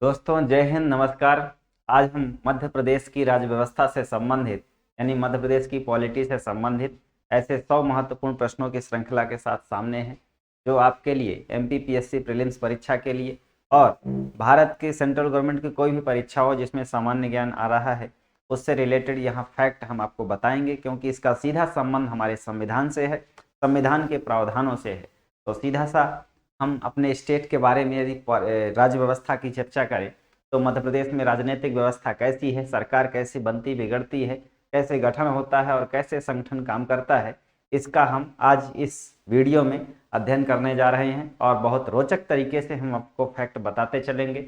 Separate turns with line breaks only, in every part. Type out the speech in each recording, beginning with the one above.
दोस्तों जय हिंद, नमस्कार। आज हम मध्य प्रदेश की राज्य व्यवस्था से संबंधित यानी मध्य प्रदेश की पॉलिटी से संबंधित ऐसे 100 महत्वपूर्ण प्रश्नों की श्रृंखला के साथ सामने हैं, जो आपके लिए एमपीपीएससी प्रीलिम्स परीक्षा के लिए और भारत की सेंट्रल गवर्नमेंट की कोई भी परीक्षा हो जिसमें सामान्य ज्ञान आ रहा है उससे रिलेटेड यहाँ फैक्ट हम आपको बताएंगे, क्योंकि इसका सीधा संबंध हमारे संविधान से है, संविधान के प्रावधानों से है। तो सीधा सा हम अपने स्टेट के बारे में यदि राज्य व्यवस्था की चर्चा करें तो मध्य प्रदेश में राजनीतिक व्यवस्था कैसी है, सरकार कैसे बनती बिगड़ती है, कैसे गठन होता है और कैसे संगठन काम करता है, इसका हम आज इस वीडियो में अध्ययन करने जा रहे हैं। और बहुत रोचक तरीके से हम आपको फैक्ट बताते चलेंगे,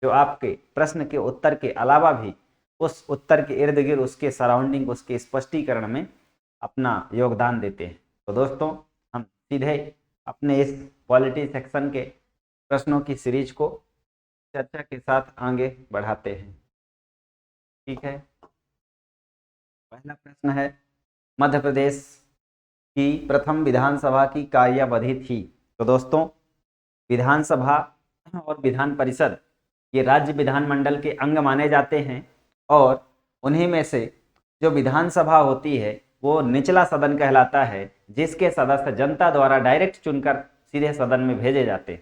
जो आपके प्रश्न के उत्तर के अलावा भी उस उत्तर के इर्द गिर्द, उसके सराउंडिंग, उसके स्पष्टीकरण में अपना योगदान देते हैं। तो दोस्तों हम सीधे अपने इस पॉलिटी सेक्शन के प्रश्नों की सीरीज को चर्चा के साथ आगे बढ़ाते हैं। ठीक है, पहला प्रश्न है, मध्य प्रदेश की प्रथम विधानसभा की कार्यावधि थी। तो दोस्तों विधानसभा और विधान परिषद ये राज्य विधानमंडल के अंग माने जाते हैं, और उन्हीं में से जो विधानसभा होती है वो निचला सदन कहलाता है, जिसके सदस्य जनता द्वारा डायरेक्ट चुनकर सीधे सदन में भेजे जाते हैं।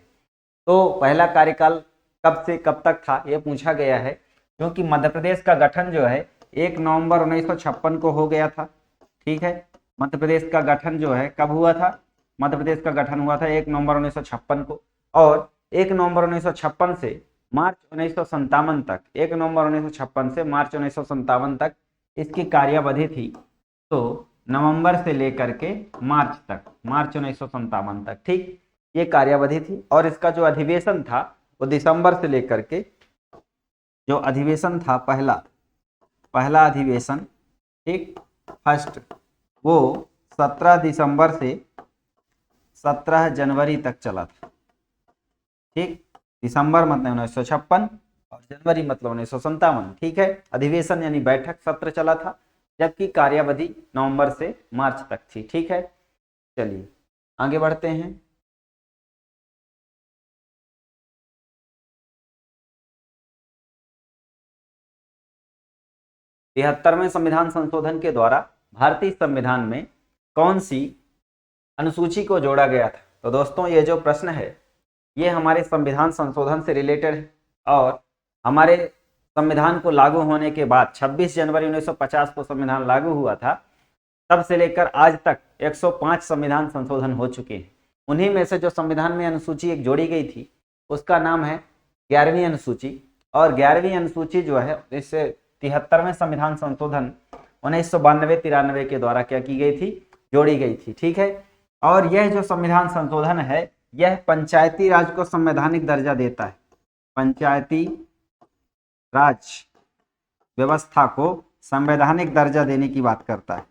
तो पहला कार्यकाल कब से कब तक था ये पूछा गया है, क्योंकि मध्य प्रदेश का गठन जो है 1 नवंबर 1956 को हो गया था। ठीक है, मध्य प्रदेश का गठन जो है कब हुआ था? मध्य प्रदेश का गठन हुआ था 1 नवंबर 1956 को, और 1 नवंबर 1956 से मार्च 1957 तक, 1 नवंबर 1956 से मार्च 1957 तक इसकी कार्यावधि थी। तो नवंबर से लेकर के मार्च तक, मार्च 1957 तक, ठीक, ये कार्यावधि थी। और इसका जो अधिवेशन था वो दिसंबर से लेकर के, जो अधिवेशन था पहला अधिवेशन, ठीक, फर्स्ट, वो 17 दिसंबर से 17 जनवरी तक चला था। ठीक, दिसंबर मतलब 1956 और जनवरी मतलब 1957। ठीक है, अधिवेशन यानी बैठक सत्र चला था, जबकि कार्यावधि नवंबर से मार्च तक थी। ठीक है, चलिए आगे बढ़ते हैं। तिहत्तरवें संविधान संशोधन के द्वारा भारतीय संविधान में कौन सी अनुसूची को जोड़ा गया था? तो दोस्तों ये जो प्रश्न है ये हमारे संविधान संशोधन से रिलेटेड है, और हमारे संविधान को लागू होने के बाद 26 जनवरी 1950 को संविधान लागू हुआ था, तब से लेकर आज तक 105 संविधान संशोधन हो चुके हैं। उन्हीं में से जो संविधान में अनुसूची एक जोड़ी गई थी उसका नाम है 11वीं अनुसूची, और 11वीं अनुसूची जो है इससे 73वें संविधान संशोधन 1992-93 के द्वारा क्या की गई थी? जोड़ी गई थी। ठीक है, और यह जो संविधान संशोधन है यह पंचायती राज को संवैधानिक दर्जा देता है। पंचायती राज व्यवस्था को संवैधानिक दर्जा देने की बात करता है।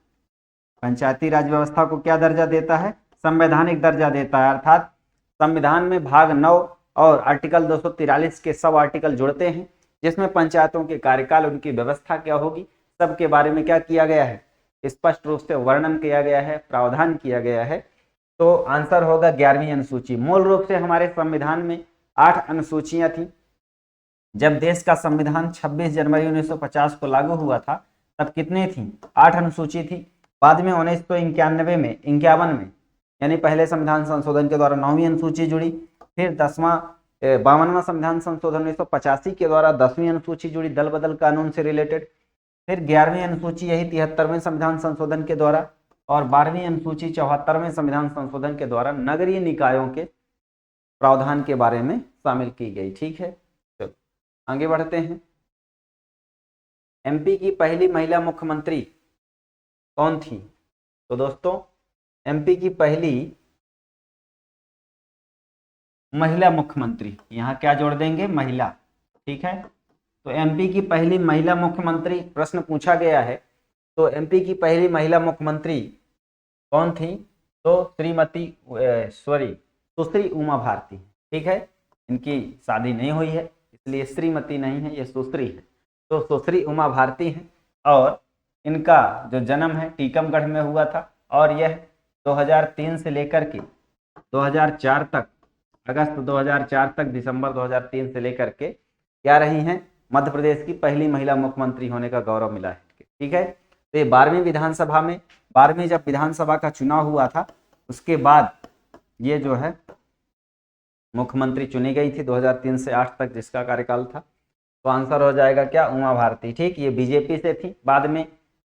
पंचायती राज व्यवस्था को क्या दर्जा देता है? संवैधानिक दर्जा देता है। अर्थात संविधान में भाग 9 और आर्टिकल 243 के सब आर्टिकल जुड़ते हैं, जिसमें पंचायतों के कार्यकाल, उनकी व्यवस्था क्या होगी, सबके बारे में क्या किया गया है, स्पष्ट रूप से वर्णन किया गया है, प्रावधान किया गया है। तो आंसर होगा 11वीं अनुसूची। मूल रूप से हमारे संविधान में 8 अनुसूचियां थी। जब देश का संविधान 26 जनवरी 1950 को लागू हुआ था तब कितने थी? 8 अनुसूची थी। बाद में 1991 में, 51 में, यानी पहले संविधान संशोधन के द्वारा 9वीं अनुसूची जुड़ी। फिर 52वां संविधान संशोधन 1985 के द्वारा 10वीं अनुसूची जुड़ी, दल बदल कानून से रिलेटेड। फिर 11वीं अनुसूची यही 73वें संविधान संशोधन के द्वारा, और 12वीं अनुसूची 74वें संविधान संशोधन के द्वारा नगरीय निकायों के प्रावधान के बारे में शामिल की गई। ठीक है, चलो आगे बढ़ते हैं। एमपी की पहली महिला मुख्यमंत्री कौन थी? तो दोस्तों एमपी की पहली महिला मुख्यमंत्री, यहाँ क्या जोड़ देंगे? महिला। ठीक है, तो एमपी की पहली महिला मुख्यमंत्री प्रश्न पूछा गया है, तो एमपी की पहली महिला मुख्यमंत्री कौन थी? तो सुश्री उमा भारती। ठीक है, इनकी शादी नहीं हुई है इसलिए श्रीमती नहीं है, ये सुश्री है। तो सुश्री उमा भारती हैं, और इनका जो जन्म है टीकमगढ़ में हुआ था, और यह 2003 से लेकर के 2004 तक, अगस्त 2004 तक दिसंबर 2003 से लेकर के क्या रही हैं, मध्य प्रदेश की पहली महिला मुख्यमंत्री होने का गौरव मिला है। ठीक है, तो ये 12वीं विधानसभा में, 12वीं जब विधानसभा का चुनाव हुआ था उसके बाद ये जो है मुख्यमंत्री चुनी गई थी 2003 से 8 तक जिसका कार्यकाल था। तो आंसर हो जाएगा क्या, उमा भारती। ठीक, ये बीजेपी से थी, बाद में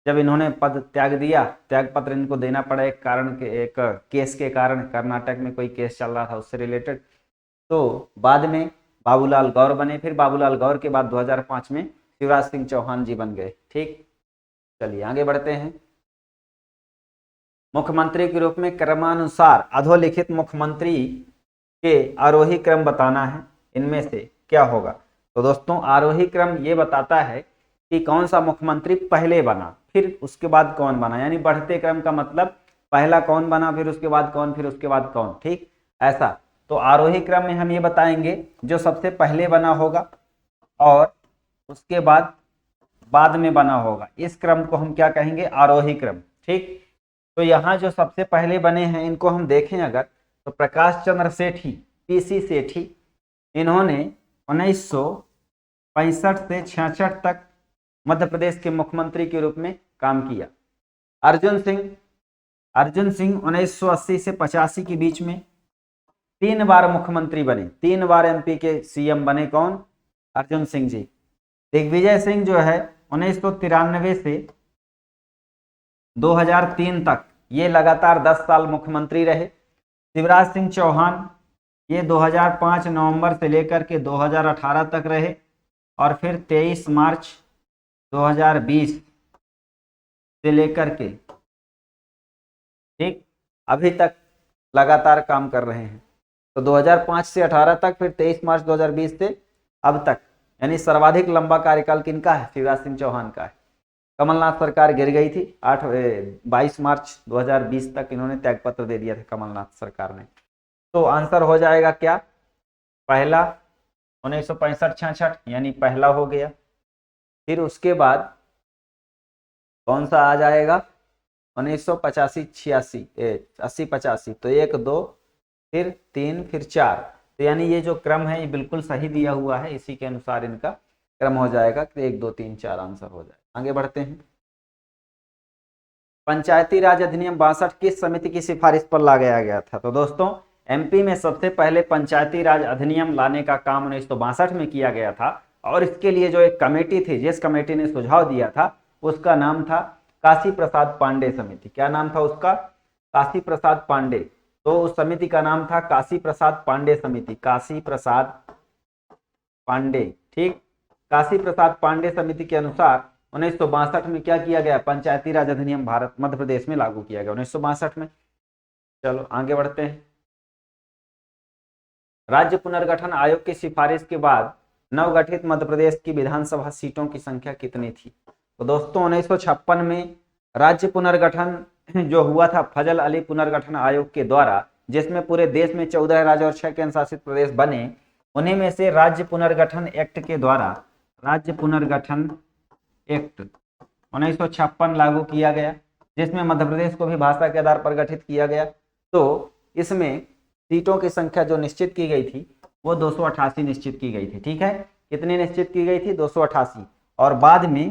जब इन्होंने पद त्याग दिया, त्याग पत्र इनको देना पड़ा एक कारण के, एक केस के कारण, कर्नाटक में कोई केस चल रहा था उससे रिलेटेड, तो बाद में बाबूलाल गौर बने। फिर बाबूलाल गौर के बाद 2005 में शिवराज सिंह चौहान जी बन गए। ठीक, चलिए आगे बढ़ते हैं। मुख्यमंत्री के रूप में क्रमानुसार अधोलिखित मुख्यमंत्री के आरोही क्रम बताना है, इनमें से क्या होगा। तो दोस्तों आरोही क्रम ये बताता है कि कौन सा मुख्यमंत्री पहले बना, फिर उसके बाद कौन बना, यानी बढ़ते क्रम का मतलब पहला कौन बना, फिर उसके बाद कौन, फिर उसके बाद कौन। ठीक, ऐसा। तो आरोही क्रम में हम ये बताएंगे जो सबसे पहले बना होगा और उसके बाद में बना होगा, इस क्रम को हम क्या कहेंगे, आरोही क्रम। ठीक, तो यहाँ जो सबसे पहले बने हैं इनको हम देखें अगर, तो प्रकाश चंद्र सेठी, पीसी सेठी, इन्होंने 1965 से 66 तक मध्य प्रदेश के मुख्यमंत्री के रूप में काम किया। अर्जुन सिंह 1980 से 85 के बीच में 3 बार मुख्यमंत्री बने, 3 बार एमपी के सीएम बने। कौन, अर्जुन सिंह जी। दिग्विजय सिंह जो है 1993 से 2003 तक ये लगातार 10 साल मुख्यमंत्री रहे। शिवराज सिंह चौहान ये 2005 नवंबर से लेकर के 2018 तक रहे और फिर 23 मार्च 2020 से लेकर के ठीक अभी तक लगातार काम कर रहे हैं। तो 2005 से 18 तक, फिर 23 मार्च 2020 से अब तक, यानी सर्वाधिक लंबा कार्यकाल किनका है, शिवराज सिंह चौहान का है। कमलनाथ सरकार गिर गई थी 22 मार्च 2020 तक इन्होंने त्यागपत्र दे दिया था कमलनाथ सरकार ने। तो आंसर हो जाएगा क्या, पहला 1965-66 यानी पहला हो गया। फिर उसके बाद कौन सा आ जाएगा, 1985-86 80-85, तो 1 2 फिर 3 फिर 4, तो यानी ये जो क्रम है ये बिल्कुल सही दिया हुआ है, इसी के अनुसार इनका क्रम हो जाएगा कि 1 2 3 4 आंसर हो जाएगा। आगे बढ़ते हैं। पंचायती राज अधिनियम 62 किस समिति की सिफारिश पर लाया गया था। तो दोस्तों एमपी में सबसे पहले पंचायती राज अधिनियम लाने का काम 1962 में किया गया था और इसके लिए जो एक कमेटी थी, जिस कमेटी ने सुझाव दिया था, उसका नाम था काशी प्रसाद पांडे समिति। क्या नाम था उसका, काशी प्रसाद पांडे। तो उस समिति का नाम था काशी प्रसाद पांडे समिति, काशी प्रसाद पांडे। ठीक, काशी प्रसाद पांडे समिति के अनुसार 1962 में क्या किया गया, पंचायती राज अधिनियम भारत मध्य प्रदेश में लागू किया गया 1962 में। चलो आगे बढ़ते हैं। राज्य पुनर्गठन आयोग की सिफारिश के बाद नवगठित मध्य प्रदेश की विधानसभा सीटों की संख्या कितनी थी। तो दोस्तों 1956 में राज्य पुनर्गठन जो हुआ था फजल अली पुनर्गठन आयोग के द्वारा, जिसमें पूरे देश में 14 राज्य और 6 केंद्र शासित प्रदेश बने, उन्हीं में से राज्य पुनर्गठन एक्ट के द्वारा, राज्य पुनर्गठन एक्ट 1956 लागू किया गया, जिसमें मध्य प्रदेश को भी भाषा के आधार पर गठित किया गया। तो इसमें सीटों की संख्या जो निश्चित की गई थी वो 288 निश्चित की गई थी। ठीक है, कितनी निश्चित की गई थी, 288, और बाद में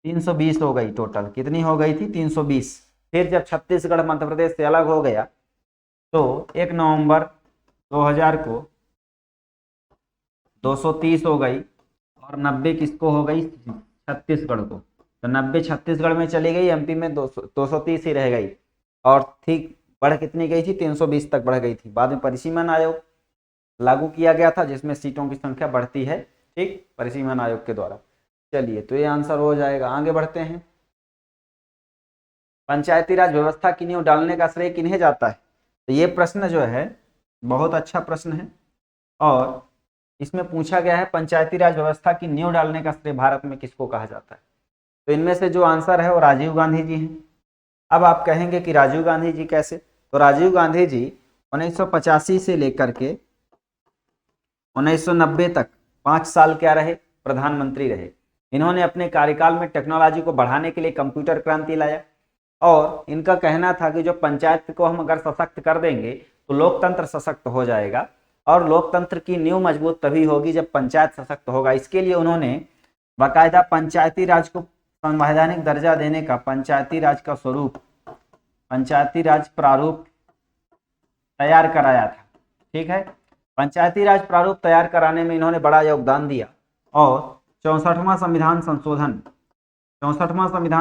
320 हो गई। टोटल कितनी हो गई थी, 320। फिर जब छत्तीसगढ़ मध्य प्रदेश से अलग हो गया तो 1 नवंबर 2000 को 230 हो गई और 90 किसको हो गई, छत्तीसगढ़ को। तो 90 छत्तीसगढ़ में चली गई, एमपी में 230 ही रह गई और ठीक बढ़ कितनी गई थी, 320 तक बढ़ गई थी। बाद में परिसीमन आयोग लागू किया गया था जिसमें सीटों की संख्या बढ़ती है, ठीक, परिसीमन आयोग के द्वारा। चलिए तो ये आंसर हो जाएगा। आगे बढ़ते हैं। पंचायती राज व्यवस्था की नींव डालने का श्रेय किन्हें जाता है। तो ये प्रश्न जो है बहुत अच्छा प्रश्न है और इसमें पूछा गया है पंचायती राज व्यवस्था की नींव डालने का श्रेय भारत में किसको कहा जाता है। तो इनमें से जो आंसर है वो राजीव गांधी जी हैं। अब आप कहेंगे कि राजीव गांधी जी कैसे, तो राजीव गांधी जी 1985 से लेकर के 1990 तक 5 साल क्या रहे, प्रधानमंत्री रहे। इन्होंने अपने कार्यकाल में टेक्नोलॉजी को बढ़ाने के लिए कंप्यूटर क्रांति लाया और इनका कहना था कि जो पंचायत को हम अगर सशक्त कर देंगे तो लोकतंत्र सशक्त हो जाएगा। और लोकतंत्र की नींव मजबूत तभी होगी जब पंचायत सशक्त होगा। इसके लिए उन्होंने बाकायदा पंचायती राज को संवैधानिक दर्जा देने का पंचायती राज का स्वरूप, पंचायती राज प्रारूप तैयार कराया था। ठीक है, पंचायती राज प्रारूप तैयार कराने में इन्होंने बड़ा योगदान दिया और 64वां संविधान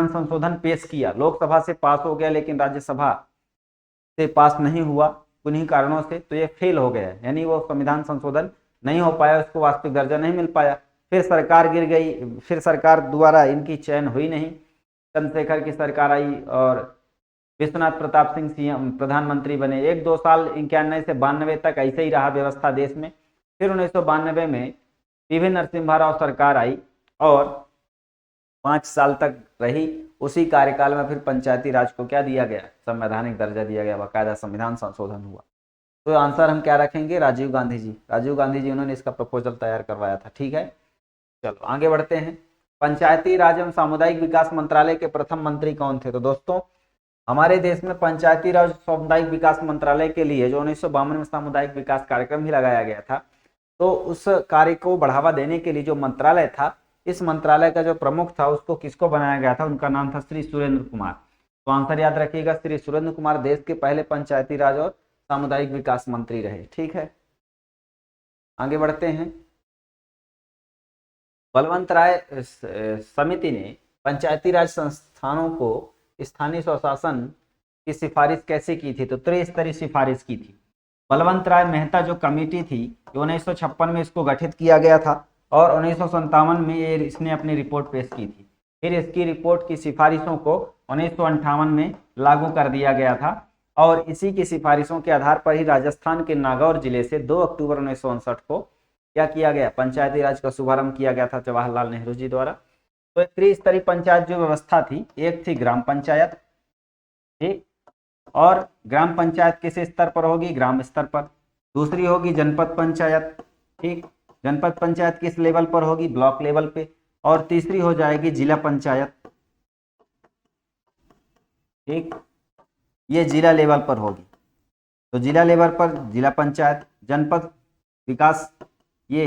संशोधन पेश किया। लोकसभा से पास हो गया लेकिन राज्यसभा से पास नहीं हुआ किन्हीं कारणों से, तो ये फेल हो गया, यानी वो संविधान संशोधन नहीं हो पाया, उसको वास्तविक दर्जा नहीं मिल पाया। फिर सरकार गिर गई, फिर सरकार द्वारा इनकी चयन हुई नहीं। चंद्रशेखर की सरकार आई और विश्वनाथ प्रताप सिंह सीएम प्रधानमंत्री बने। 1-2 साल 91 से 92 तक ऐसे ही रहा व्यवस्था देश में। फिर 1992 में पीवी नरसिम्हा राव सरकार आई और 5 साल तक रही। उसी कार्यकाल में फिर पंचायती राज को क्या दिया गया, संवैधानिक दर्जा दिया गया, बाकायदा संविधान संशोधन हुआ। तो आंसर हम क्या रखेंगे, राजीव गांधी जी। राजीव गांधी जी उन्होंने इसका प्रपोजल तैयार करवाया था। ठीक है, चलो आगे बढ़ते हैं। पंचायती राज एवं सामुदायिक विकास मंत्रालय के प्रथम मंत्री कौन थे? तो दोस्तों हमारे देश में पंचायती राज सामुदायिक विकास मंत्रालय के लिए जो 1952 में सामुदायिक विकास कार्यक्रम भी लगाया गया था, तो उस कार्य को बढ़ावा देने के लिए जो मंत्रालय था, इस मंत्रालय का जो प्रमुख था उसको किसको बनाया गया था? उनका नाम था श्री सुरेंद्र कुमार। तो आंसर याद रखिएगा, श्री सुरेंद्र कुमार देश के पहले पंचायती राज और सामुदायिक विकास मंत्री रहे। ठीक है, आगे बढ़ते हैं। बलवंत राय समिति ने पंचायती राज संस्थानों को स्थानीय स्वशासन की सिफारिश कैसे की थी? तो त्रिस्तरीय सिफारिश की थी। बलवंत राय मेहता जो कमेटी थी, 1956 में इसको गठित किया गया था और 1957 में ये इसने अपनी रिपोर्ट पेश की थी। फिर इसकी रिपोर्ट की सिफारिशों को 1958 में लागू कर दिया गया था और इसी की सिफारिशों के आधार पर ही राजस्थान के नागौर जिले से 2 अक्टूबर 1959 को क्या किया गया, पंचायती राज का शुभारंभ किया गया था जवाहरलाल नेहरू जी द्वारा। तो त्रिस्तरीय पंचायत जो व्यवस्था थी, एक थी ग्राम पंचायत, ठीक, और ग्राम पंचायत किस स्तर पर होगी, ग्राम स्तर पर। दूसरी होगी जनपद पंचायत, ठीक, जनपद पंचायत किस लेवल पर होगी, ब्लॉक लेवल पे। और तीसरी हो जाएगी जिला पंचायत, ठीक, ये जिला लेवल पर होगी। तो जिला लेवल पर जिला पंचायत, जनपद विकास ये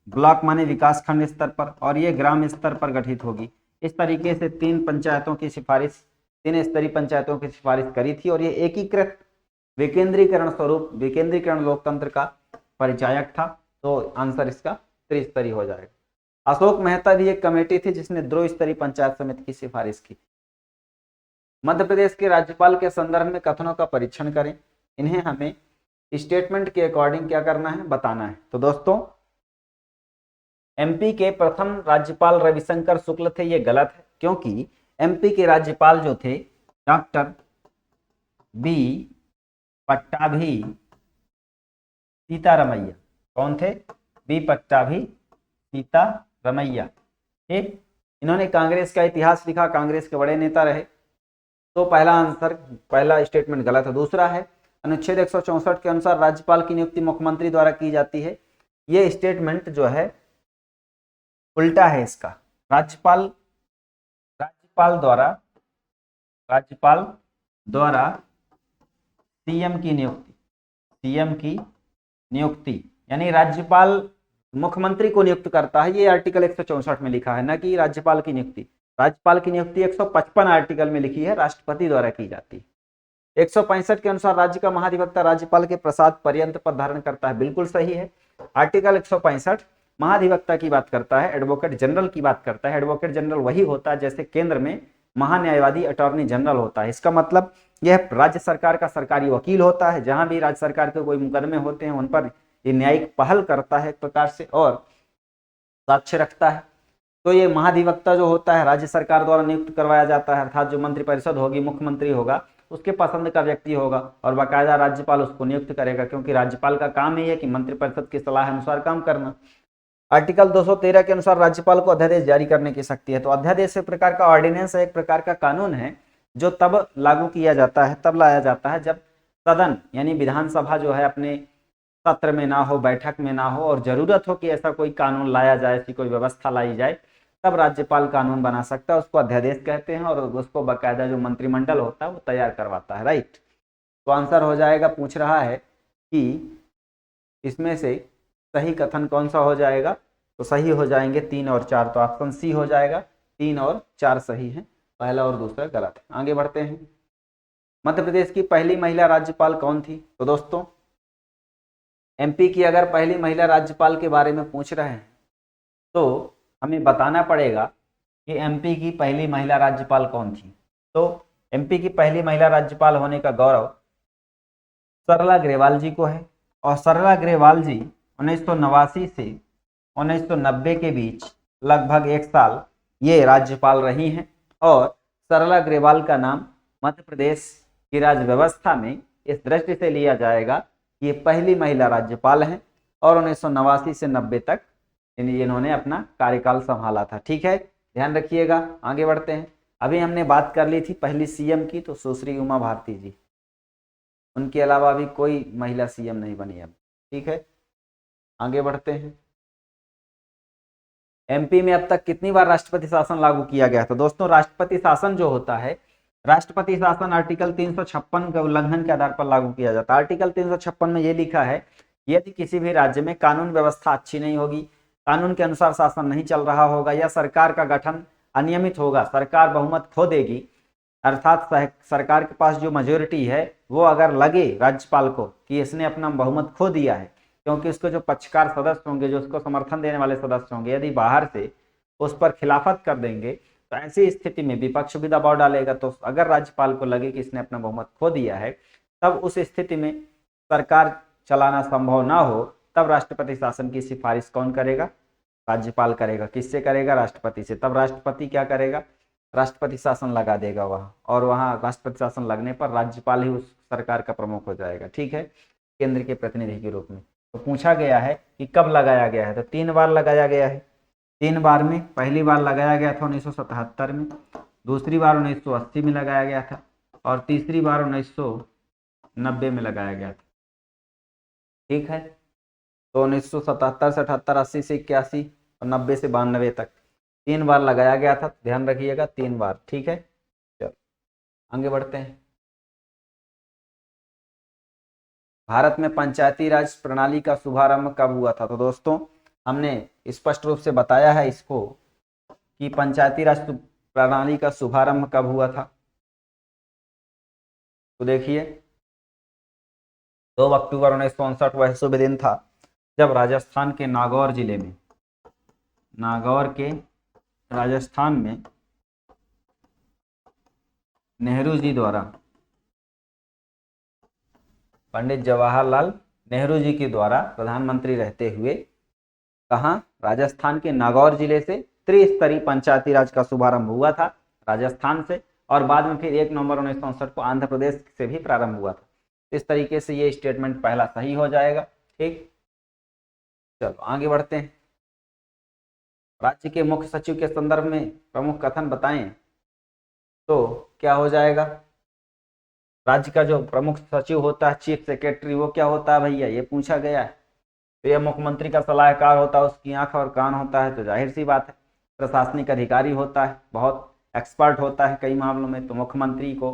ब्लॉक माने विकास खंड स्तर पर, और ये ग्राम स्तर पर गठित होगी। इस तरीके से 3 पंचायतों की सिफारिश, 3 स्तरीय पंचायतों की सिफारिश करी थी और ये एकीकृत विकेंद्रीकरण स्वरूप, विकेंद्रीकरण लोकतंत्र का परिचायक था। तो आंसर इसका त्रिस्तरीय हो जाएगा। अशोक मेहता भी एक कमेटी थी जिसने 2 स्तरीय पंचायत समिति की सिफारिश की। मध्य प्रदेश के राज्यपाल के संदर्भ में कथनों का परीक्षण करें। इन्हें हमें स्टेटमेंट के अकॉर्डिंग क्या करना है, बताना है। तो दोस्तों एमपी के प्रथम राज्यपाल रविशंकर शुक्ल थे, ये गलत है, क्योंकि एमपी के राज्यपाल जो थे डॉक्टर बी पट्टाभी सीतारमैया। कौन थे? बी पट्टाभी सीतारमैया। ठीक, इन्होंने कांग्रेस का इतिहास लिखा, कांग्रेस के बड़े नेता रहे। तो पहला आंसर, पहला स्टेटमेंट गलत है। दूसरा है अनुच्छेद 164 के अनुसार राज्यपाल की नियुक्ति मुख्यमंत्री द्वारा की जाती है। ये स्टेटमेंट जो है उल्टा है इसका। राज्यपाल द्वारा सीएम की नियुक्ति, यानी राज्यपाल मुख्यमंत्री को नियुक्त करता है। ये आर्टिकल 164 में लिखा है, ना कि राज्यपाल की नियुक्ति। राज्यपाल की नियुक्ति 155 आर्टिकल में लिखी है, राष्ट्रपति द्वारा की जाती है। 165 के अनुसार राज्य का महाधिवक्ता राज्यपाल के प्रसाद पर्यंत पद धारण करता है। बिल्कुल सही है। आर्टिकल 165 महाधिवक्ता की बात करता है, एडवोकेट जनरल की बात करता है। एडवोकेट जनरल वही होता है जैसे केंद्र में महान्यायवादी अटॉर्नी जनरल होता है। इसका मतलब यह राज्य सरकार का सरकारी वकील होता है। जहां भी राज्य सरकार के कोई मुकदमे होते हैं उन पर ये न्यायिक पहल करता है एक प्रकार से और साक्ष्य रखता है। तो ये महाधिवक्ता जो होता है राज्य सरकार द्वारा नियुक्त करवाया जाता है, अर्थात जो मंत्रिपरिषद होगी, मुख्यमंत्री होगा, उसके पसंद का व्यक्ति होगा और बाकायदा राज्यपाल उसको नियुक्त करेगा, क्योंकि राज्यपाल का काम ही है कि मंत्रिपरिषद की सलाह अनुसार काम करना। आर्टिकल 213 के अनुसार राज्यपाल को अध्यादेश जारी करने की शक्ति है। तो अध्यादेश एक प्रकार का ऑर्डिनेंस है, एक प्रकार का कानून है जो तब लागू किया जाता है, तब लाया जाता है जब सदन यानी विधानसभा जो है अपने सत्र में ना हो, बैठक में ना हो और जरूरत हो कि ऐसा कोई कानून लाया जाए, ऐसी कोई व्यवस्था लाई जाए, तब राज्यपाल कानून बना सकता है। उसको अध्यादेश कहते हैं और उसको बाकायदा जो मंत्रिमंडल होता है वो तैयार करवाता है। राइट, तो आंसर हो जाएगा, पूछ रहा है कि इसमें से सही कथन कौन सा हो जाएगा? तो सही हो जाएंगे 3 और 4, तो ऑप्शन सी हो जाएगा। 3 और 4 सही है, पहला और दूसरा गलत है। आगे बढ़ते हैं। मध्य प्रदेश की पहली महिला राज्यपाल कौन थी? तो दोस्तों एमपी की अगर पहली महिला राज्यपाल के बारे में पूछ रहे हैं तो हमें बताना पड़ेगा कि एमपी की पहली महिला राज्यपाल कौन थी। तो एमपी की पहली महिला राज्यपाल होने का गौरव सरला ग्रेवाल जी को है, और सरला ग्रेवाल जी 1989 से 1990 के बीच लगभग 1 साल ये राज्यपाल रही हैं। और सरला ग्रेवाल का नाम मध्य प्रदेश की राज्य व्यवस्था में इस दृष्टि से लिया जाएगा कि ये पहली महिला राज्यपाल हैं और 1989 से 90 तक इन्होंने अपना कार्यकाल संभाला था। ठीक है, ध्यान रखिएगा। आगे बढ़ते हैं। अभी हमने बात कर ली थी पहली सीएम की, तो सुश्री उमा भारती जी, उनके अलावा अभी कोई महिला सीएम नहीं बनी अब। ठीक है, आगे बढ़ते हैं। एमपी में अब तक कितनी बार राष्ट्रपति शासन लागू किया गया था? दोस्तों राष्ट्रपति शासन जो होता है, राष्ट्रपति शासन आर्टिकल 356 के उल्लंघन के आधार पर लागू किया जाता है। आर्टिकल 356 में यह लिखा है, यदि किसी भी राज्य में कानून व्यवस्था अच्छी नहीं होगी, कानून के अनुसार शासन नहीं चल रहा होगा, या सरकार का गठन अनियमित होगा, सरकार बहुमत खो देगी, अर्थात सरकार के पास जो मेजोरिटी है वो अगर लगे राज्यपाल को कि इसने अपना बहुमत खो दिया है, क्योंकि उसके जो पक्षकार सदस्य होंगे, जो उसको समर्थन देने वाले सदस्य होंगे, यदि बाहर से उस पर खिलाफत कर देंगे, तो ऐसी स्थिति में विपक्ष भी दबाव डालेगा। तो अगर राज्यपाल को लगे कि इसने अपना बहुमत खो दिया है, तब उस स्थिति में सरकार चलाना संभव ना हो, तब राष्ट्रपति शासन की सिफारिश कौन करेगा? राज्यपाल करेगा। किससे करेगा? राष्ट्रपति से। तब राष्ट्रपति क्या करेगा? राष्ट्रपति शासन लगा देगा वहाँ, और वहाँ राष्ट्रपति शासन लगने पर राज्यपाल ही उस सरकार का प्रमुख हो जाएगा। ठीक है, केंद्र के प्रतिनिधि के रूप में। तो पूछा गया है कि कब लगाया गया है, तो 3 बार लगाया गया है। 3 बार में पहली बार लगाया गया था 1977 में, दूसरी बार 1980 में लगाया गया था, और तीसरी बार 1990 में लगाया गया था। ठीक है, तो 1977 से 78, 80 से 81 और 90 से 92 तक 3 बार लगाया गया था। ध्यान रखिएगा, 3 बार। ठीक है, चलो आगे बढ़ते हैं। भारत में पंचायती राज प्रणाली का शुभारंभ कब हुआ था? तो दोस्तों हमने स्पष्ट रूप से बताया है इसको कि पंचायती राज प्रणाली का शुभारंभ कब हुआ था। तो देखिए 2 अक्टूबर 1959 वह शुभ दिन था जब राजस्थान के नागौर जिले में, नागौर के राजस्थान में नेहरू जी द्वारा, पंडित जवाहरलाल नेहरू जी के द्वारा प्रधानमंत्री रहते हुए, कहाँ? राजस्थान के नागौर जिले से त्रिस्तरीय पंचायती राज का शुभारंभ हुआ था राजस्थान से, और बाद में फिर 1 नवंबर 1959 को आंध्र प्रदेश से भी प्रारंभ हुआ था। इस तरीके से ये स्टेटमेंट पहला सही हो जाएगा। ठीक, चलो आगे बढ़ते हैं। राज्य के मुख्य सचिव के संदर्भ में प्रमुख कथन बताएं, तो क्या हो जाएगा? राज्य का जो प्रमुख सचिव होता है, चीफ सेक्रेटरी, वो क्या होता है भैया? ये पूछा गया है। तो यह मुख्यमंत्री का सलाहकार होता है, उसकी आंख और कान होता है, तो जाहिर सी बात है। प्रशासनिक अधिकारी होता है, बहुत एक्सपर्ट होता है कई मामलों में, तो मुख्यमंत्री को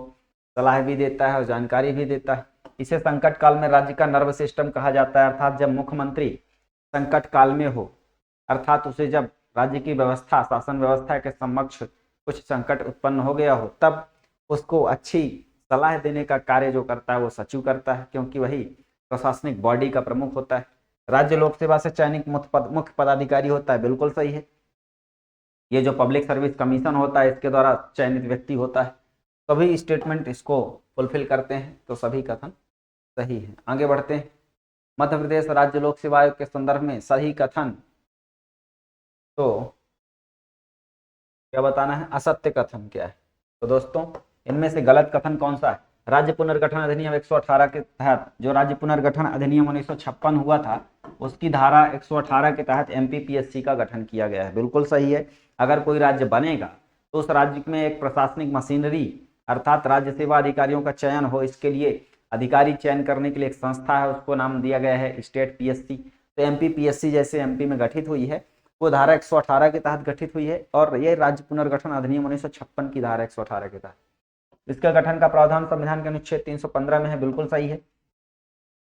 सलाह भी देता है और जानकारी भी देता है। इसे संकट काल में राज्य का नर्व सिस्टम कहा जाता है। अर्थात जब मुख्यमंत्री संकट काल में हो, अर्थात उसे जब राज्य की व्यवस्था, शासन व्यवस्था के समक्ष कुछ संकट उत्पन्न हो गया हो, तब उसको अच्छी सलाह देने का कार्य जो करता है वो सचिव करता है, क्योंकि वही प्रशासनिक बॉडी का प्रमुख होता है। राज्य लोक सेवा से चयनित मुख्य पदाधिकारी होता है, बिल्कुल सही है। ये जो पब्लिक सर्विस कमीशन होता है, इसके द्वारा चयनित व्यक्ति होता है। सभी स्टेटमेंट इसको फुलफिल करते हैं, तो सभी कथन सही है। आगे बढ़ते हैं। मध्य प्रदेश राज्य लोक सेवा आयोग के संदर्भ में सही कथन, तो क्या बताना है? असत्य कथन क्या है? तो दोस्तों इनमें से गलत कथन कौन सा है? राज्य पुनर्गठन अधिनियम 118 के तहत, जो राज्य पुनर्गठन अधिनियम 1956 हुआ था, उसकी धारा 118 के तहत एमपीपीएससी का गठन किया गया है। बिल्कुल सही है। अगर कोई राज्य बनेगा तो उस राज्य में एक प्रशासनिक मशीनरी, अर्थात राज्य सेवा अधिकारियों का चयन हो, इसके लिए अधिकारी चयन करने के लिए एक संस्था है, उसको नाम दिया गया है स्टेट पीएससी। तो एमपीपीएससी जैसे एमपी में गठित हुई है, वो धारा 118 के तहत गठित हुई है, और ये राज्य पुनर्गठन अधिनियम 1956 की धारा 118 के तहत। इसका गठन का प्रावधान संविधान के अनुच्छेद 315 में है। बिल्कुल सही है।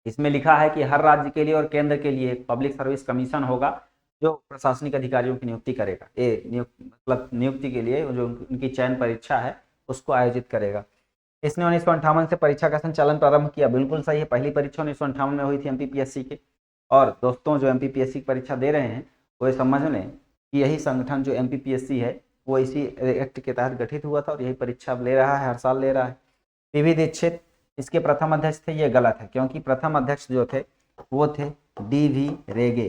इसमें लिखा है कि हर राज्य के लिए और केंद्र के लिए एक पब्लिक सर्विस कमीशन होगा जो प्रशासनिक अधिकारियों की नियुक्ति करेगा। मतलब नियुक्ति के लिए जो उनकी चयन परीक्षा है उसको आयोजित करेगा। इसने 1958 से परीक्षा का संचालन प्रारंभ किया। बिल्कुल सही है, पहली परीक्षा 1958 में हुई थी एमपीपीएससी के। और दोस्तों जो एमपीपीएससी की परीक्षा दे रहे हैं वो समझ लें कि यही संगठन जो एमपीपीएससी है वो इसी एक्ट के तहत गठित हुआ था और यही परीक्षा ले रहा है, हर साल ले रहा है। पीवी दीक्षित इसके प्रथम अध्यक्ष थे। ये गलत है क्योंकि प्रथम अध्यक्ष जो थे वो थे डीवी रेगे।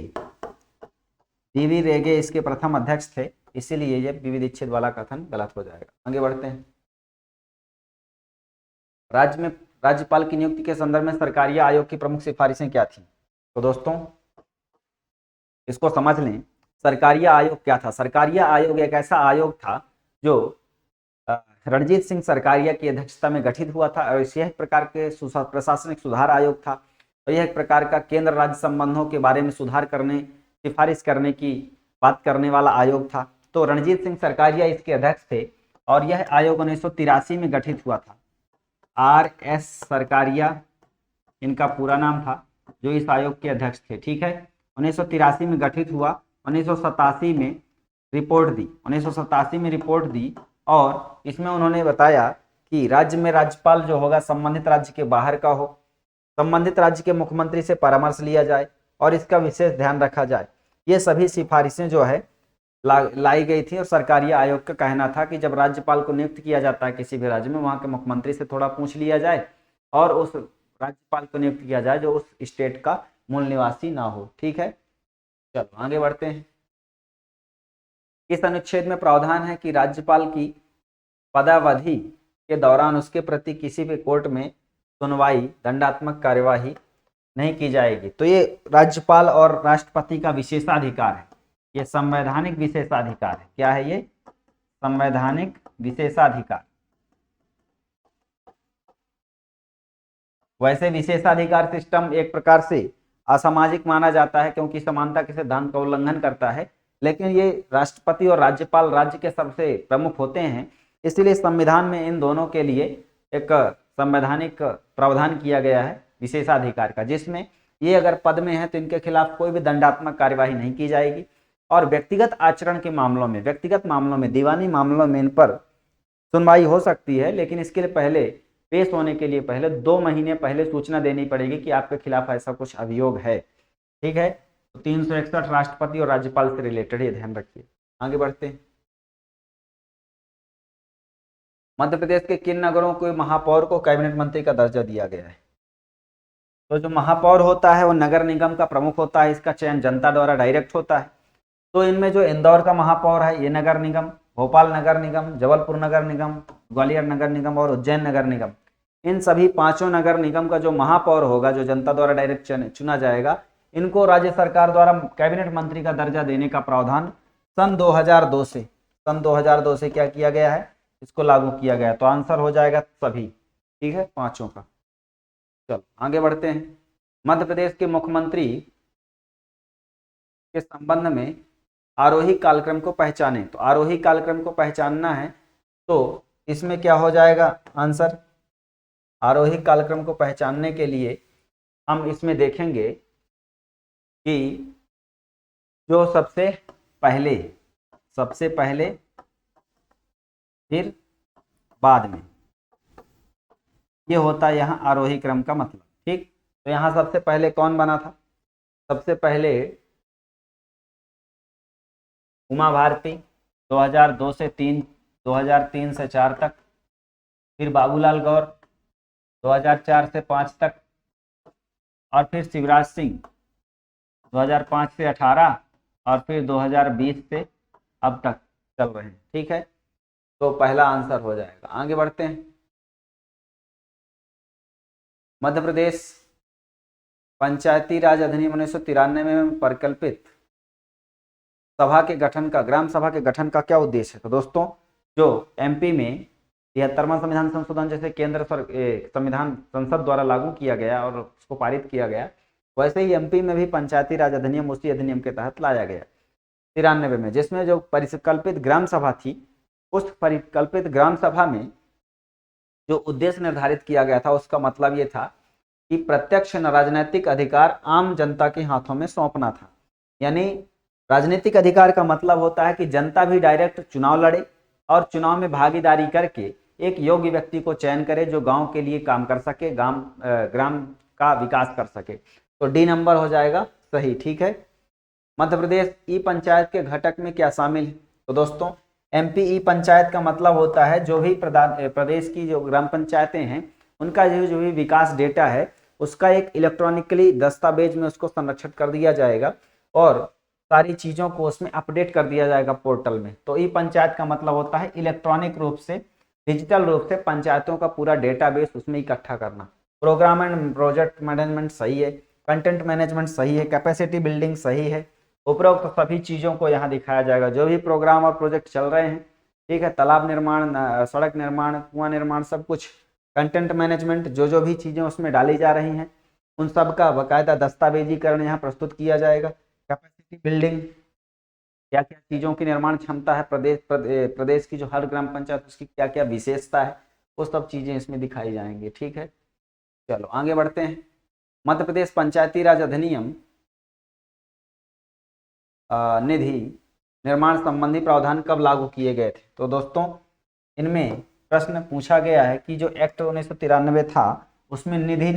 डीवी रेगे इसके प्रथम अध्यक्ष थे, इसीलिए ये पीवी दीक्षित वाला कथन गलत हो जाएगा। आगे बढ़ते हैं। राज्य में राज्यपाल की नियुक्ति के संदर्भ में सरकारीय आयोग की प्रमुख सिफारिशें क्या थी? तो दोस्तों इसको समझ लें, सरकारीय आयोग क्या था। सरकारीय आयोग एक ऐसा आयोग था जो रणजीत सिंह सरकारिया की अध्यक्षता में गठित हुआ था और यह एक प्रकार के प्रशासनिक सुधार आयोग था और यह एक प्रकार का केंद्र राज्य संबंधों के बारे में सुधार करने, सिफारिश करने की बात करने वाला आयोग था। तो रणजीत सिंह सरकारिया इसके अध्यक्ष थे और यह आयोग 1983 में गठित हुआ था। RS सरकारिया इनका पूरा नाम था जो इस आयोग के अध्यक्ष थे। ठीक है, 1983 में गठित हुआ, 1987 में रिपोर्ट दी और इसमें उन्होंने बताया कि राज्य में राज्यपाल जो होगा संबंधित राज्य के बाहर का हो, संबंधित राज्य के मुख्यमंत्री से परामर्श लिया जाए और इसका विशेष ध्यान रखा जाए। ये सभी सिफारिशें जो है लाई गई थी और सरकारी आयोग का कहना था कि जब राज्यपाल को नियुक्त किया जाता है किसी भी राज्य में, वहाँ के मुख्यमंत्री से थोड़ा पूछ लिया जाए और उस राज्यपाल को नियुक्त किया जाए जो उस स्टेट का मूल निवासी ना हो। ठीक है, चलो आगे बढ़ते हैं। इस अनुच्छेद में प्रावधान है कि राज्यपाल की पदावधि के दौरान उसके प्रति किसी भी कोर्ट में सुनवाई, दंडात्मक कार्यवाही नहीं की जाएगी। तो ये राज्यपाल और राष्ट्रपति का विशेषाधिकार है, ये संवैधानिक विशेषाधिकार है। क्या है ये? संवैधानिक विशेषाधिकार। वैसे विशेषाधिकार सिस्टम एक प्रकार से असामाजिक माना जाता है क्योंकि समानता के सिद्धांत का उल्लंघन करता है, लेकिन ये राष्ट्रपति और राज्यपाल राज्य के सबसे प्रमुख होते हैं, इसलिए संविधान में इन दोनों के लिए एक संवैधानिक प्रावधान किया गया है विशेषाधिकार का, जिसमें ये अगर पद में है तो इनके खिलाफ कोई भी दंडात्मक कार्यवाही नहीं की जाएगी और व्यक्तिगत आचरण के मामलों में, व्यक्तिगत मामलों में, दीवानी मामलों में इन पर सुनवाई हो सकती है, लेकिन इसके लिए पहले पेश होने के लिए पहले 2 महीने पहले सूचना देनी पड़ेगी कि आपके खिलाफ ऐसा कुछ अभियोग है। ठीक है, तो 361 राष्ट्रपति और राज्यपाल से रिलेटेड है, ध्यान रखिए। आगे बढ़ते हैं। मध्य प्रदेश के किन नगरों को महापौर को कैबिनेट मंत्री का दर्जा दिया गया है? तो जो महापौर होता है वो नगर निगम का प्रमुख होता है, इसका चयन जनता द्वारा डायरेक्ट होता है। तो इनमें जो इंदौर का महापौर है ये नगर निगम, भोपाल नगर निगम, जबलपुर नगर निगम, ग्वालियर नगर निगम और उज्जैन नगर निगम, इन सभी 5 नगर निगम का जो महापौर होगा, जो जनता द्वारा डायरेक्ट चुना जाएगा, इनको राज्य सरकार द्वारा कैबिनेट मंत्री का दर्जा देने का प्रावधान सन 2002 से क्या किया गया है? इसको लागू किया गया। तो आंसर हो जाएगा सभी। ठीक है, 5 का। चलो आगे बढ़ते हैं। मध्य प्रदेश के मुख्यमंत्री के संबंध में आरोही कालक्रम को पहचाने। तो आरोही कालक्रम को पहचानना है तो इसमें क्या हो जाएगा आंसर? आरोही कालक्रम को पहचानने के लिए हम इसमें देखेंगे कि जो सबसे पहले फिर बाद में, ये होता है यहाँ आरोही क्रम का मतलब। ठीक, तो यहाँ सबसे पहले कौन बना था? सबसे पहले उमा भारती 2002 से 3, 2003 से 4 तक, फिर बाबूलाल गौर 2004 से 5 तक, और फिर शिवराज सिंह 2005 से 18 और फिर 2020 से अब तक चल रहे हैं। ठीक है, तो पहला आंसर हो जाएगा। आगे बढ़ते हैं। मध्य प्रदेश पंचायती राज अधिनियम 1993 में परिकल्पित सभा के गठन का, ग्राम सभा के गठन का क्या उद्देश्य है? तो दोस्तों जो एमपी में 73वां संविधान संशोधन जैसे केंद्र संविधान संसद द्वारा लागू किया गया और उसको पारित किया गया, वैसे ही एमपी में भी पंचायती राज अधिनियम उसी अधिनियम के तहत लाया गया 93 में, जिसमें जो परिकल्पित ग्राम सभा थी, उस परिकल्पित ग्राम सभा में जो उद्देश्य निर्धारित किया गया था उसका मतलब ये था कि प्रत्यक्ष राजनीतिक अधिकार आम जनता के हाथों में सौंपना था। यानी राजनीतिक अधिकार का मतलब होता है कि जनता भी डायरेक्ट चुनाव लड़े और चुनाव में भागीदारी करके एक योग्य व्यक्ति को चयन करे जो गांव के लिए काम कर सके, ग्राम का विकास कर सके। तो डी नंबर हो जाएगा सही। ठीक है। मध्य प्रदेश ई पंचायत के घटक में क्या शामिल है? तो दोस्तों एमपी ई पंचायत का मतलब होता है जो भी प्रदेश की जो ग्राम पंचायतें हैं उनका जो भी विकास डेटा है उसका एक इलेक्ट्रॉनिकली दस्तावेज में उसको संरक्षित कर दिया जाएगा और सारी चीज़ों को उसमें अपडेट कर दिया जाएगा पोर्टल में। तो ई पंचायत का मतलब होता है इलेक्ट्रॉनिक रूप से, डिजिटल रूप से पंचायतों का पूरा डेटाबेस उसमें इकट्ठा करना। प्रोग्राम एंड प्रोजेक्ट मैनेजमेंट सही है, कंटेंट मैनेजमेंट सही है, कैपेसिटी बिल्डिंग सही है। उपरोक्त सभी चीज़ों को यहाँ दिखाया जाएगा जो भी प्रोग्राम और प्रोजेक्ट चल रहे हैं। ठीक है। तालाब निर्माण, सड़क निर्माण, कुआं निर्माण, सब कुछ कंटेंट मैनेजमेंट जो भी चीज़ें उसमें डाली जा रही हैं उन सब का बाकायदा दस्तावेजीकरण यहाँ प्रस्तुत किया जाएगा। कैपेसिटी बिल्डिंग, क्या क्या चीज़ों की निर्माण क्षमता है प्रदेश की जो हर ग्राम पंचायत उसकी क्या क्या विशेषता है वो सब चीज़ें इसमें दिखाई जाएंगी। ठीक है। चलो आगे बढ़ते हैं। मध्य प्रदेश पंचायती राज अधिनियम निधि निर्माण संबंधी प्रावधान कब लागू किए गए थे? तो दोस्तों इनमें प्रश्न पूछा गया है कि जो एक्ट 1993 था उसमें निधि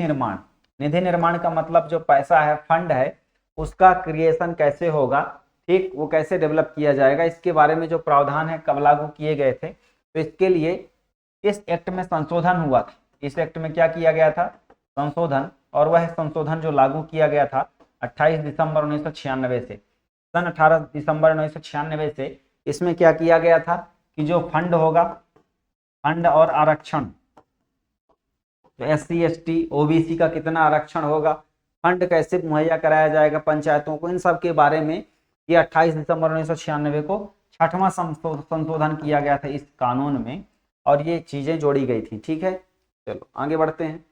निर्माण का मतलब जो पैसा है, फंड है, उसका क्रिएशन कैसे होगा, ठीक, वो कैसे डेवलप किया जाएगा, इसके बारे में जो प्रावधान है कब लागू किए गए थे। तो इसके लिए इस एक्ट में संशोधन हुआ था। इस एक्ट में क्या किया गया था? संशोधन। और वह संशोधन जो लागू किया गया था 28 दिसंबर 1996 से, सन 18 दिसंबर 1996 से इसमें क्या किया गया था कि जो फंड होगा, फंड और आरक्षण, तो SC ST OBC का कितना आरक्षण होगा, फंड कैसे मुहैया कराया जाएगा पंचायतों को, इन सब के बारे में ये 28 दिसंबर 1996 को 6वां संशोधन किया गया था इस कानून में और ये चीजें जोड़ी गई थी। ठीक है। चलो आगे बढ़ते हैं।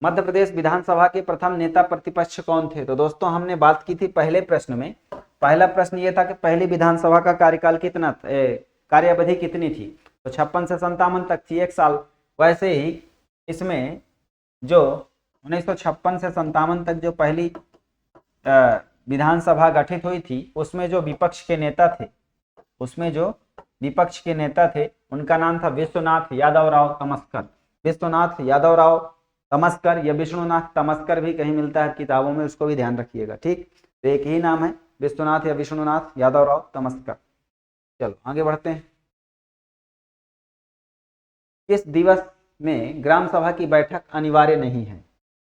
मध्य प्रदेश विधानसभा के प्रथम नेता प्रतिपक्ष कौन थे? तो दोस्तों हमने बात की थी पहले प्रश्न में। पहला प्रश्न ये था कि पहली विधानसभा का कार्यकाल कितना, कार्यावधि कितनी थी? तो 56 से 57 तक थी, 1 साल। वैसे ही इसमें जो 1956 से 57 तक जो पहली विधानसभा गठित हुई थी उसमें जो विपक्ष के नेता थे उनका नाम था विश्वनाथ यादवराव तमस्कर। विश्वनाथ यादवराव तमस्कर या विष्णुनाथ तमस्कर भी कहीं मिलता है किताबों में, उसको भी ध्यान रखिएगा। ठीक, तो एक ही नाम है, विश्वनाथ या विष्णुनाथ यादवराव तमस्कर। चलो आगे बढ़ते हैं। किस दिवस में ग्राम सभा की बैठक अनिवार्य नहीं है?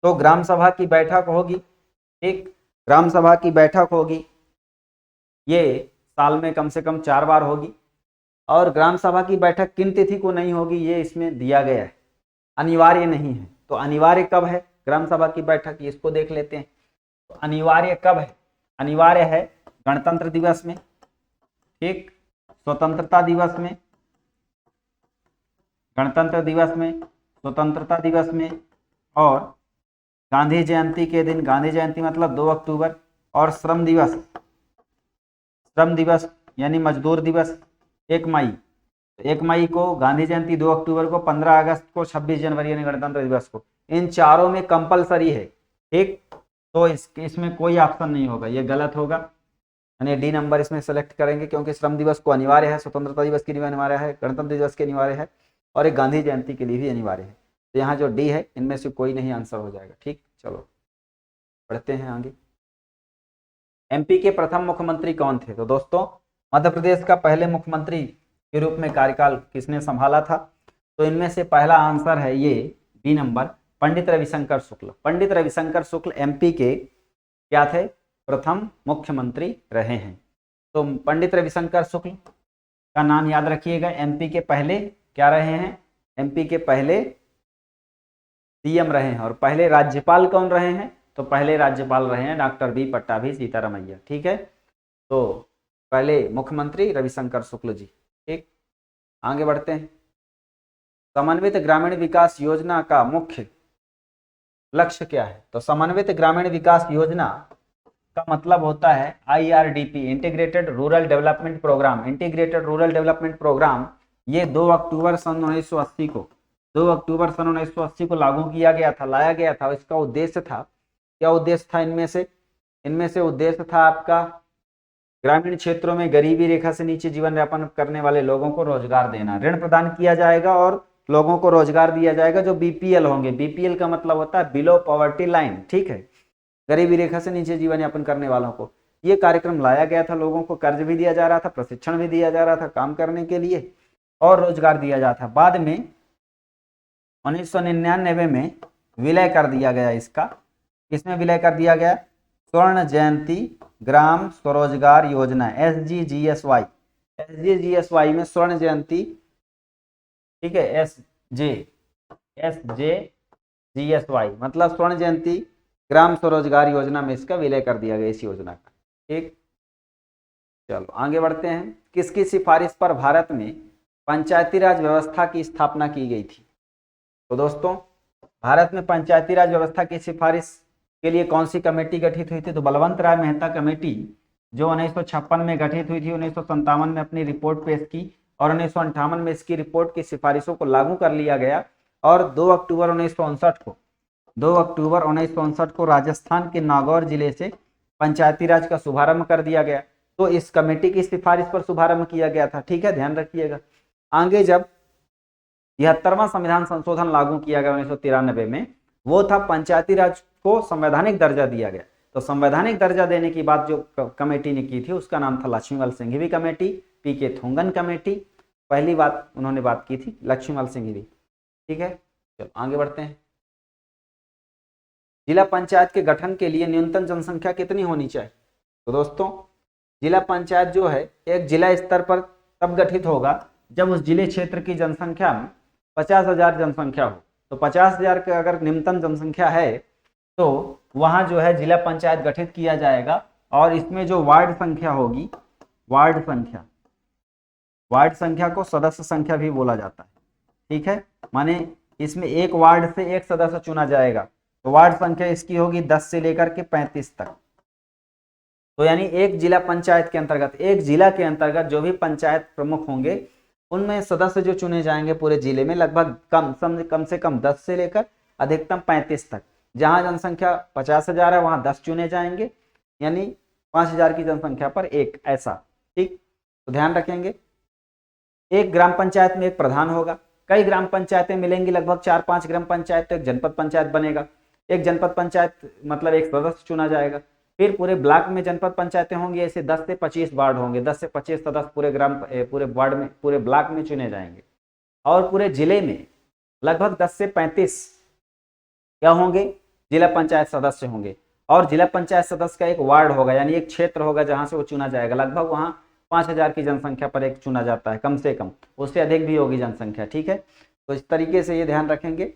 तो ग्राम सभा की बैठक होगी, एक ग्राम सभा की बैठक होगी, ये साल में कम से कम 4 बार होगी। और ग्राम सभा की बैठक किन तिथि को नहीं होगी ये इसमें दिया गया है, अनिवार्य नहीं है। तो अनिवार्य कब है ग्राम सभा की बैठक, इसको देख लेते हैं। तो अनिवार्य कब है? अनिवार्य है गणतंत्र दिवस में, ठीक, स्वतंत्रता दिवस में, गणतंत्र दिवस में, स्वतंत्रता दिवस में और गांधी जयंती के दिन। गांधी जयंती मतलब 2 अक्टूबर। और श्रम दिवस यानी मजदूर दिवस 1 मई। 1 मई को गांधी जयंती, 2 अक्टूबर को, 15 अगस्त को, 26 जनवरी यानी गणतंत्र दिवस को। इन चारों में कंपलसरी है, ठीक। तो इसमें कोई ऑप्शन नहीं होगा, ये गलत होगा, यानी डी नंबर इसमें सेलेक्ट करेंगे क्योंकि श्रम दिवस को अनिवार्य है, स्वतंत्रता दिवस के लिए अनिवार्य है, गणतंत्र दिवस के अनिवार्य है और एक गांधी जयंती के लिए भी अनिवार्य है। तो यहाँ जो डी है इनमें से कोई नहीं आंसर हो जाएगा। ठीक, चलो पढ़ते हैं आगे। MP के प्रथम मुख्यमंत्री कौन थे? तो दोस्तों मध्य प्रदेश का पहले मुख्यमंत्री के रूप में कार्यकाल किसने संभाला था? तो इनमें से पहला आंसर है ये B number, Pandit Ravishankar Shukla. Pandit Ravishankar Shukla MP के क्या थे? प्रथम मुख्यमंत्री रहे हैं। तो पंडित रविशंकर शुक्ल का नाम याद रखिएगा। MP के पहले क्या रहे हैं? MP के पहले CM रहे हैं। और पहले राज्यपाल कौन रहे हैं? तो पहले राज्यपाल रहे हैं डॉक्टर बी पट्टाभी सीतारामैया। ठीक है, तो पहले मुख्यमंत्री रविशंकर शुक्ल जी। ठीक, आगे बढ़ते हैं। समन्वित ग्रामीण विकास योजना का मुख्य लक्ष्य क्या है? तो समन्वित ग्रामीण विकास योजना का मतलब होता है IRDP, integrated rural development programme. Integrated rural development programme ये 2 अक्टूबर सन 1980 को 2 अक्टूबर सन 1980 को लागू किया गया था, लाया गया था। इसका उद्देश्य था, क्या उद्देश्य था इनमें से उद्देश्य था आपका ग्रामीण क्षेत्रों में गरीबी रेखा से नीचे जीवन यापन करने वाले लोगों को रोजगार देना। ऋण प्रदान किया जाएगा और लोगों को रोजगार दिया जाएगा जो बीपीएल होंगे। बीपीएल का मतलब होता है बिलो पॉवर्टी लाइन, ठीक है, गरीबी रेखा से नीचे जीवन यापन करने वालों को। ये कार्यक्रम लाया गया था, लोगों को कर्ज भी दिया जा रहा था, प्रशिक्षण भी दिया जा रहा था काम करने के लिए और रोजगार दिया जाता था। बाद में 1999 में विलय कर दिया गया इसका। किसमें विलय कर दिया गया? स्वर्ण जयंती ग्राम स्वरोजगार योजना, SGGSY। SGGSY में स्वर्ण जयंती, ठीक है, SJGSY मतलब स्वर्ण जयंती ग्राम स्वरोजगार योजना में इसका विलय कर दिया गया, इस योजना का। ठीक, चलो आगे बढ़ते हैं। किसकी सिफारिश पर भारत में पंचायती राज व्यवस्था की स्थापना की गई थी? तो दोस्तों, भारत में पंचायती राज व्यवस्था की सिफारिश के लिए कौन सी कमेटी गठित हुई थी? तो बलवंत राय मेहता कमेटी, जो 1956 में गठित हुई थी, 1957 में अपनी रिपोर्ट पेश की और 1958 में इसकी रिपोर्ट की सिफारिशों को लागू कर लिया गया। और 2 अक्टूबर 1959 को राजस्थान के नागौर जिले से पंचायती राज का शुभारंभ कर दिया गया। तो इस कमेटी की सिफारिश पर शुभारंभ किया गया था, ठीक है, ध्यान रखिएगा। आगे जब 73वां संविधान संशोधन लागू किया गया 1993 में, वो था पंचायती राज को संवैधानिक दर्जा दिया गया। तो संवैधानिक दर्जा देने की बात जो कमेटी ने की थी उसका नाम था लक्ष्मीमल सिंघवी कमेटी, पीके थोंगन कमेटी। पहली बात उन्होंने बात की थी लक्ष्मीमल सिंघवी, ठीक है। चलो आगे बढ़ते हैं। जिला पंचायत के गठन के लिए न्यूनतम जनसंख्या कितनी होनी चाहिए? तो दोस्तों, जिला पंचायत जो है एक जिला स्तर पर तब गठित होगा जब उस जिले क्षेत्र की जनसंख्या में 50,000 जनसंख्या हो। तो 50,000 का अगर न्यूनतम जनसंख्या है तो वहां जो है जिला पंचायत गठित किया जाएगा। और इसमें जो वार्ड संख्या होगी, वार्ड संख्या को सदस्य संख्या भी बोला जाता है, ठीक है। माने इसमें एक वार्ड से एक सदस्य चुना जाएगा। तो वार्ड संख्या इसकी होगी 10 से लेकर के 35 तक। तो यानी एक जिला पंचायत के अंतर्गत, एक जिला के अंतर्गत जो भी पंचायत प्रमुख होंगे उनमें सदस्य जो चुने जाएंगे पूरे जिले में लगभग कम से कम 10 से लेकर अधिकतम 35 तक। जहां जनसंख्या 50,000 है वहां 10 चुने जाएंगे, यानी 5,000 की जनसंख्या पर एक, ऐसा, ठीक। तो ध्यान रखेंगे। एक ग्राम पंचायत में एक प्रधान होगा, कई ग्राम पंचायतें मिलेंगी, लगभग 4-5 ग्राम पंचायत, तो एक जनपद पंचायत बनेगा। एक जनपद पंचायत मतलब एक सदस्य चुना जाएगा। फिर पूरे ब्लॉक में जनपद पंचायतें होंगी, ऐसे 10 से 25 वार्ड होंगे, 10 से 25 सदस्य पूरे वार्ड में, पूरे ब्लॉक में चुने जाएंगे। और पूरे जिले में लगभग 10 से 35 क्या होंगे? जिला पंचायत सदस्य होंगे। और जिला पंचायत सदस्य का एक वार्ड होगा, यानी एक क्षेत्र होगा जहां से वो चुना जाएगा। लगभग वहां 5,000 की जनसंख्या पर एक चुना जाता है, कम से कम, उससे अधिक भी होगी जनसंख्या, ठीक है। तो इस तरीके से ये ध्यान रखेंगे,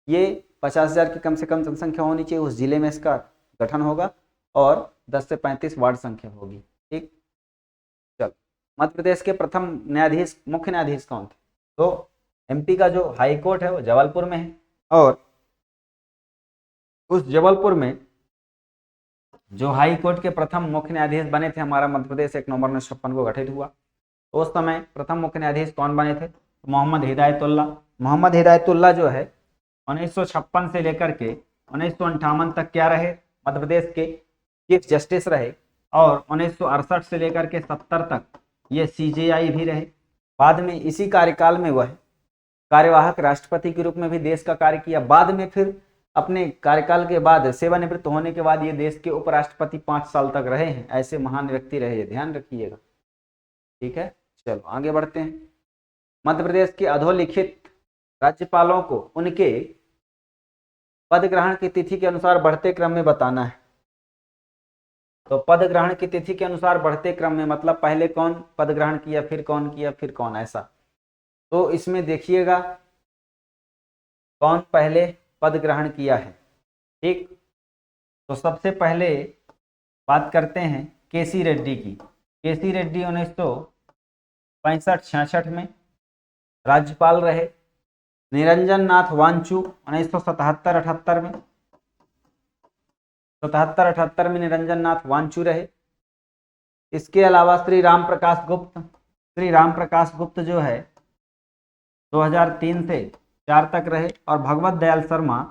ये 50,000 की कम से कम जनसंख्या होनी चाहिए, उस जिले में इसका गठन होगा और 10 से 35 वार्ड संख्या होगी, ठीक। चलो, मध्य प्रदेश के प्रथम न्यायाधीश, मुख्य न्यायाधीश कौन थे? तो एमपी का जो हाई कोर्ट है वो जबलपुर में है। और उस जबलपुर में जो हाई कोर्ट के प्रथम मुख्य न्यायाधीश बने थे, हमारा मध्य प्रदेश 1 नवंबर 1956 को गठित हुआ। तो उस समय प्रथम मुख्य न्यायाधीश कौन बने थे? मोहम्मद हिदायतुल्ला। मोहम्मद हिदायतुल्ला जो है 1956 से लेकर के 1958 तक क्या रहे? मध्य प्रदेश के चीफ जस्टिस रहे। और 1968 से लेकर के 70 तक ये CJI भी रहे। बाद में इसी कार्यकाल में वह कार्यवाहक राष्ट्रपति के रूप में भी देश का कार्य किया। बाद में फिर अपने कार्यकाल के बाद, सेवानिवृत्त होने के बाद, ये देश के उपराष्ट्रपति 5 साल तक रहे हैं। ऐसे महान व्यक्ति रहे, ध्यान रखिएगा, ठीक है। चलो आगे बढ़ते हैं। मध्य प्रदेश के अधोलिखित राज्यपालों को उनके पद ग्रहण की तिथि के अनुसार बढ़ते क्रम में बताना है। तो पद ग्रहण की तिथि के अनुसार बढ़ते क्रम में मतलब पहले कौन पद ग्रहण किया, फिर कौन किया, फिर कौन, ऐसा। तो इसमें देखिएगा कौन पहले पद ग्रहण किया है, ठीक। तो सबसे पहले बात करते हैं केसी रेड्डी की। केसी रेड्डी 1965-66 में राज्यपाल रहे। निरंजन नाथ वांचू 1977-78 में, 77-78 में निरंजन नाथ वांचू रहे। इसके अलावा श्री राम प्रकाश गुप्त जो है 2003 से 4 तक रहे, और भगवत दयाल शर्मा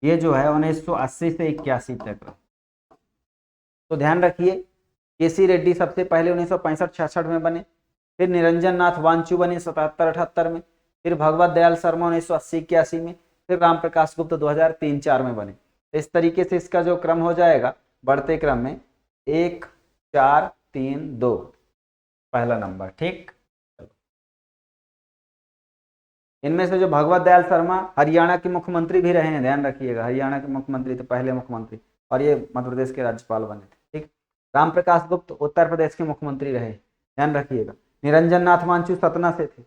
ये जो है 1980 से 81 तक रहे। तो ध्यान रखिए, केसी रेड्डी सबसे पहले 1965-66 में बने, फिर निरंजन नाथ वांचू बने 77-78 में, फिर भगवत दयाल शर्मा 1980-81 में, फिर राम प्रकाश गुप्त 2003-04 में बने। तो इस तरीके से इसका जो क्रम हो जाएगा बढ़ते क्रम में 1 4 3 2 पहला नंबर। ठीक, इनमें से जो भगवत दयाल शर्मा हरियाणा के मुख्यमंत्री भी रहे हैं, ध्यान रखिएगा, हरियाणा के मुख्यमंत्री तो पहले मुख्यमंत्री, और ये मध्य प्रदेश के राज्यपाल बने थे। ठीक, राम प्रकाश गुप्त उत्तर प्रदेश के मुख्यमंत्री रहे, ध्यान रखिएगा। निरंजन नाथ वांचू सतना से थे,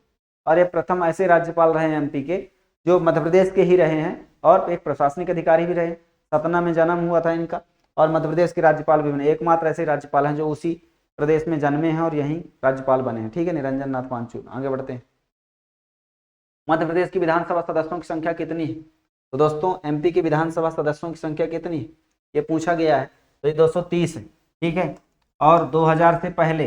और ये प्रथम ऐसे राज्यपाल रहे हैं एमपी के जो मध्य प्रदेश के ही रहे हैं, और एक प्रशासनिक अधिकारी भी रहे। सतना में जन्म हुआ था इनका, और मध्य प्रदेश के राज्यपाल भी बने। एकमात्र ऐसे राज्यपाल हैं जो उसी प्रदेश में जन्मे हैं और यहीं राज्यपाल बने हैं। ठीक है, निरंजन नाथ वांचू। आगे बढ़ते हैं। मध्य प्रदेश की विधानसभा सदस्यों की संख्या कितनी है? तो दोस्तों एमपी के विधानसभा सदस्यों की संख्या कितनी है ये पूछा गया है, तो ये 230 है। ठीक है, और 2000 से पहले,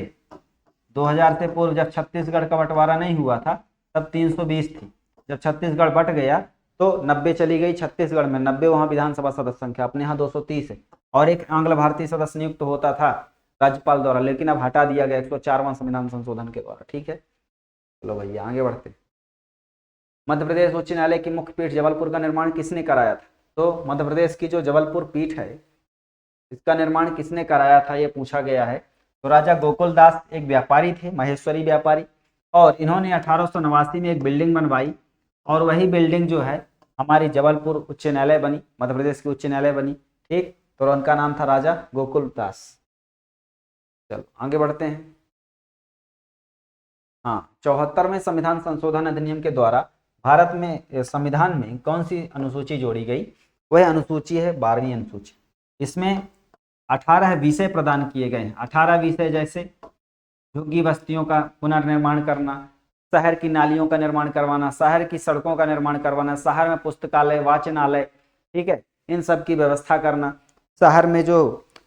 2000 से पूर्व जब छत्तीसगढ़ का बंटवारा नहीं हुआ था तब 320 थी। जब छत्तीसगढ़ बट गया तो 90 चली गई छत्तीसगढ़ में, 90 वहाँ विधानसभा सदस्य संख्या, अपने यहाँ 230 है। और एक आंग्ल भारतीय सदस्य नियुक्त होता था राज्यपाल द्वारा, लेकिन अब हटा दिया गया 104वां संविधान संशोधन के द्वारा। ठीक है, चलो भैया आगे बढ़ते। मध्य प्रदेश उच्च न्यायालय की मुख्य पीठ जबलपुर का निर्माण किसने कराया था? तो मध्य प्रदेश की जो जबलपुर पीठ है इसका निर्माण किसने कराया था ये पूछा गया है। तो राजा गोकुलदास एक व्यापारी थे, महेश्वरी व्यापारी, और इन्होंने 1889 में एक बिल्डिंग बनवाई, और वही बिल्डिंग जो है हमारी जबलपुर उच्च न्यायालय बनी, मध्य प्रदेश की उच्च न्यायालय बनी। ठीक, तो उनका नाम था राजा गोकुलदास। चलो आगे बढ़ते हैं। हाँ, 74वें संविधान संशोधन अधिनियम के द्वारा भारत में संविधान में कौन सी अनुसूची जोड़ी गई? वह अनुसूची है 12वीं अनुसूची। इसमें 18 विषय प्रदान किए गए हैं। 18 विषय जैसे झुग्गी बस्तियों का पुनर्निर्माण करना, शहर की नालियों का निर्माण करवाना, शहर की सड़कों का निर्माण करवाना, शहर में पुस्तकालय, वाचनालय, ठीक है, इन सब की व्यवस्था करना, शहर में जो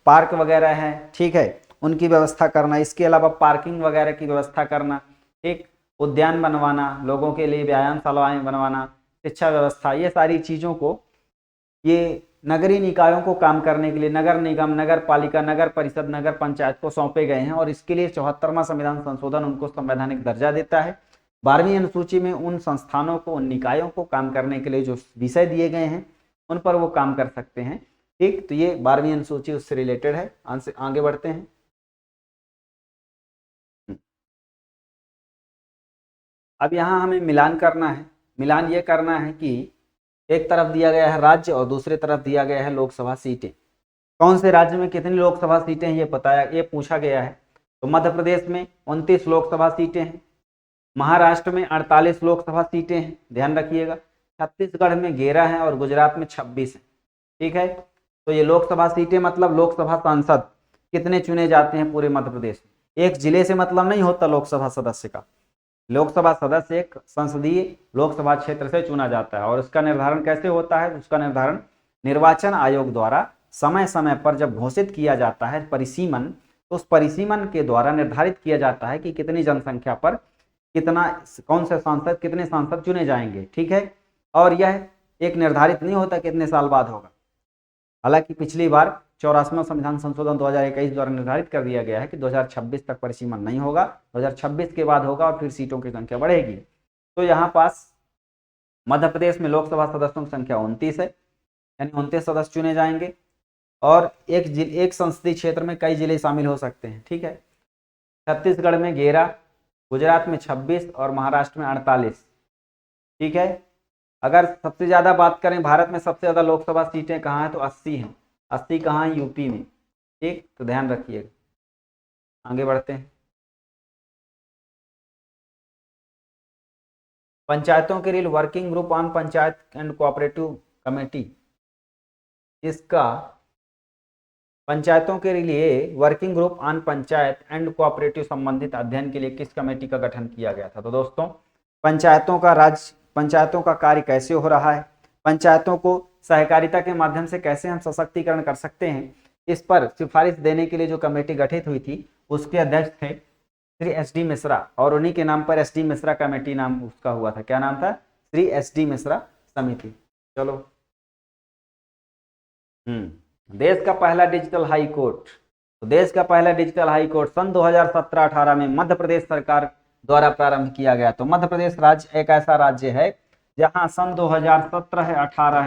पार्क वगैरह हैं, ठीक है, उनकी व्यवस्था करना, इसके अलावा पार्किंग वगैरह की व्यवस्था करना, ठीक, उद्यान बनवाना, लोगों के लिए व्यायामशालाएं बनवाना, शिक्षा व्यवस्था, ये सारी चीज़ों को ये नगरीय निकायों को काम करने के लिए नगर निगम, नगर पालिका, नगर परिषद, नगर पंचायत को सौंपे गए हैं, और इसके लिए 74वां संविधान संशोधन उनको संवैधानिक दर्जा देता है। 12वीं अनुसूची में उन संस्थानों को, उन निकायों को काम करने के लिए जो विषय दिए गए हैं उन पर वो काम कर सकते हैं। ठीक, तो ये 12वीं अनुसूची उससे रिलेटेड है। आगे बढ़ते हैं। अब यहाँ हमें मिलान करना है। मिलान ये करना है कि एक तरफ दिया गया है राज्य और दूसरे तरफ दिया गया है लोकसभा सीटें। कौन से राज्य में कितनी लोकसभा सीटें हैं ये पूछा गया है। तो मध्य प्रदेश में 29 लोकसभा सीटें हैं, महाराष्ट्र में 48 लोकसभा सीटें हैं, ध्यान रखिएगा, छत्तीसगढ़ में 11 हैं और गुजरात में 26 हैं। ठीक है, तो ये लोकसभा सीटें मतलब लोकसभा सांसद कितने चुने जाते हैं पूरे मध्य प्रदेश में। एक जिले से मतलब नहीं होता लोकसभा सदस्य का। लोकसभा सदस्य एक संसदीय लोकसभा क्षेत्र से चुना जाता है, और उसका निर्धारण कैसे होता है? उसका निर्धारण निर्वाचन आयोग द्वारा समय समय पर जब घोषित किया जाता है परिसीमन, तो उस परिसीमन के द्वारा निर्धारित किया जाता है कि कितनी जनसंख्या पर कितना, कौन से सांसद, कितने सांसद चुने जाएंगे। ठीक है, और यह एक निर्धारित नहीं होता कितने साल बाद होगा। हालांकि पिछली बार 84वां संविधान संशोधन 2021 द्वारा निर्धारित कर दिया गया है कि 2026 तक परिसीमन नहीं होगा, 2026 के बाद होगा और फिर सीटों की संख्या बढ़ेगी। तो यहाँ पास मध्य प्रदेश में लोकसभा सदस्यों की संख्या 29 है, यानी 29 सदस्य चुने जाएंगे, और एक संसदीय क्षेत्र में कई जिले शामिल हो सकते हैं। ठीक है, छत्तीसगढ़ में 11, गुजरात में 26 और महाराष्ट्र में 48। ठीक है, अगर सबसे ज़्यादा बात करें भारत में सबसे ज़्यादा लोकसभा सीटें कहाँ हैं, तो 80 हैं। 80 कहाँ है? यूपी में। ठीक, तो ध्यान रखिएगा। आगे बढ़ते हैं। पंचायतों के लिए working group on panchayat and cooperative committee, इसका पंचायतों के लिए working group on panchayat and cooperative संबंधित अध्ययन के लिए किस कमेटी का गठन किया गया था? तो दोस्तों पंचायतों का कार्य कैसे हो रहा है, पंचायतों को सहकारिता के माध्यम से कैसे हम सशक्तिकरण कर सकते हैं, इस पर सिफारिश देने के लिए जो कमेटी गठित हुई थी उसके अध्यक्ष थे श्री एस डी मिश्रा, और उन्हीं के नाम पर एस डी मिश्रा कमेटी नाम उसका हुआ था। क्या नाम था? श्री SD मिश्रा समिति। चलो, देश का पहला डिजिटल हाई कोर्ट। तो देश का पहला डिजिटल हाई कोर्ट सन 2017-18 में मध्य प्रदेश सरकार द्वारा प्रारंभ किया गया। तो मध्य प्रदेश राज्य एक ऐसा राज्य है जहां सन 2017-18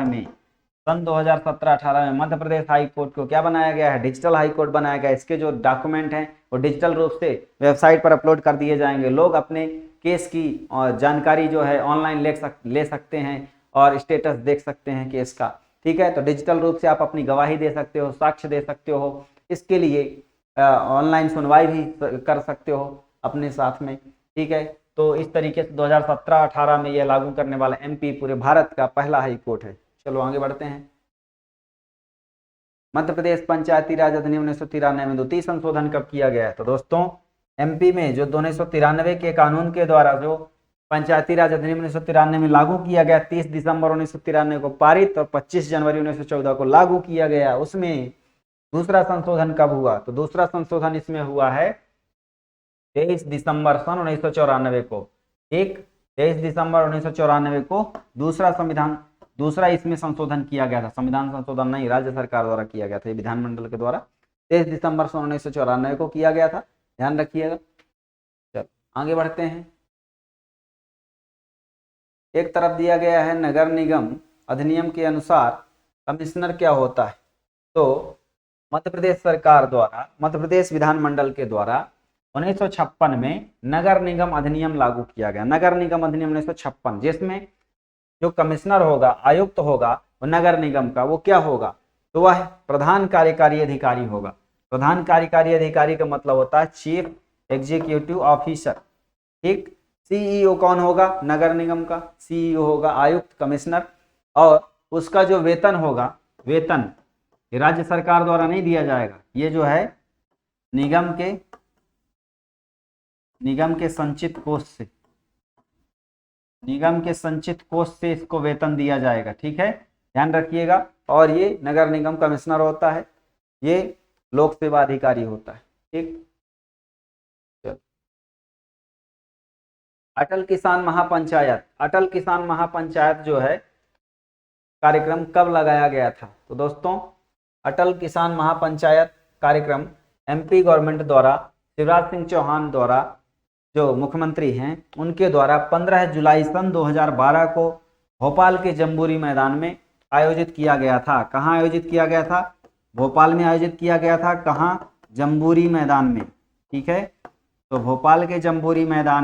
में मध्य प्रदेश हाई कोर्ट को क्या बनाया गया है, डिजिटल हाई कोर्ट बनाया गया। इसके जो डॉक्यूमेंट हैं वो डिजिटल रूप से वेबसाइट पर अपलोड कर दिए जाएंगे। लोग अपने केस की जानकारी जो है ऑनलाइन ले सकते हैं और स्टेटस देख सकते हैं केस का। ठीक है, तो डिजिटल रूप से आप अपनी गवाही दे सकते हो, साक्ष्य दे सकते हो, इसके लिए ऑनलाइन सुनवाई भी कर सकते हो अपने साथ में। ठीक है, तो इस तरीके से 2017-18 में यह लागू करने वाला MP पूरे भारत का पहला हाई कोर्ट है। चलो आगे बढ़ते हैं। मध्य प्रदेश पंचायती राज अधिनियम 1993 में द्वितीय संशोधन कब किया गया है? तो दोस्तों MP में जो 1993 के कानून के द्वारा जो पंचायती राज अधिनियम 1993 में लागू किया गया, 30 दिसंबर 1993 को पारित और 25 जनवरी 1914 को लागू किया गया, उसमें दूसरा संशोधन कब हुआ? तो दूसरा संशोधन इसमें हुआ है 23 दिसंबर सन 1994 को। 23 दिसंबर 1994 को दूसरा इसमें संशोधन किया गया था। संविधान संशोधन नहीं, राज्य सरकार द्वारा किया गया था, ये विधानमंडल के द्वारा 23 दिसंबर सन 1994 को किया गया था, ध्यान रखिएगा। चलो आगे बढ़ते हैं। एक तरफ दिया गया है नगर निगम अधिनियम के अनुसार कमिश्नर क्या होता है? तो मध्य प्रदेश सरकार द्वारा, मध्य प्रदेश विधानमंडल के द्वारा 1956 में नगर निगम अधिनियम लागू किया गया। नगर निगम अधिनियम 1956, जिसमें जो कमिश्नर होगा, आयुक्त होगा वो नगर निगम का, वो क्या होगा? तो वह प्रधान कार्यकारी अधिकारी होगा। प्रधान कार्यकारी अधिकारी का मतलब होता है चीफ एग्जीक्यूटिव ऑफिसर। ठीक, CEO कौन होगा? नगर निगम का CEO होगा आयुक्त, कमिश्नर, और उसका जो वेतन होगा, वेतन ये राज्य सरकार द्वारा नहीं दिया जाएगा, ये जो है निगम के संचित कोष से, निगम के संचित कोष से इसको वेतन दिया जाएगा। ठीक है, ध्यान रखिएगा। और ये नगर निगम कमिश्नर होता है, ये लोक सेवा अधिकारी होता है। ठीक, चलो अटल किसान महापंचायत। अटल किसान महापंचायत जो है कार्यक्रम कब लगाया गया था? तो दोस्तों अटल किसान महापंचायत कार्यक्रम MP गवर्नमेंट द्वारा, शिवराज सिंह चौहान द्वारा, जो मुख्यमंत्री हैं उनके द्वारा 15 जुलाई सन 2012 को भोपाल के जम्बूरी मैदान में आयोजित किया गया था। कहाँ आयोजित किया गया था? भोपाल में आयोजित किया गया था। कहाँ? जम्बूरी मैदान में। ठीक है, तो भोपाल के जम्बूरी मैदान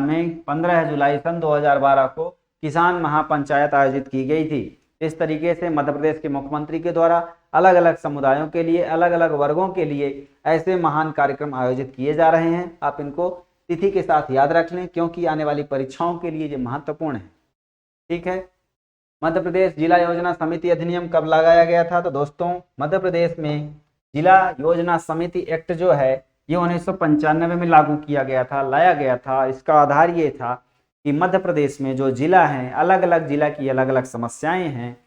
में 15 जुलाई सन 2012 को किसान महापंचायत आयोजित की गई थी। इस तरीके से मध्य प्रदेश के मुख्यमंत्री के द्वारा अलग अलग समुदायों के लिए, अलग अलग वर्गों के लिए ऐसे महान कार्यक्रम आयोजित किए जा रहे हैं। आप इनको तिथि के साथ याद रख लें, क्योंकि आने वाली परीक्षाओं के लिए ये महत्वपूर्ण है। ठीक है, मध्य प्रदेश जिला योजना समिति अधिनियम कब लगाया गया था? तो दोस्तों मध्य प्रदेश में जिला योजना समिति एक्ट जो है ये 1995 में लागू किया गया था, लाया गया था। इसका आधार ये था कि मध्य प्रदेश में जो जिला हैं, अलग अलग जिला की अलग अलग समस्याएं हैं,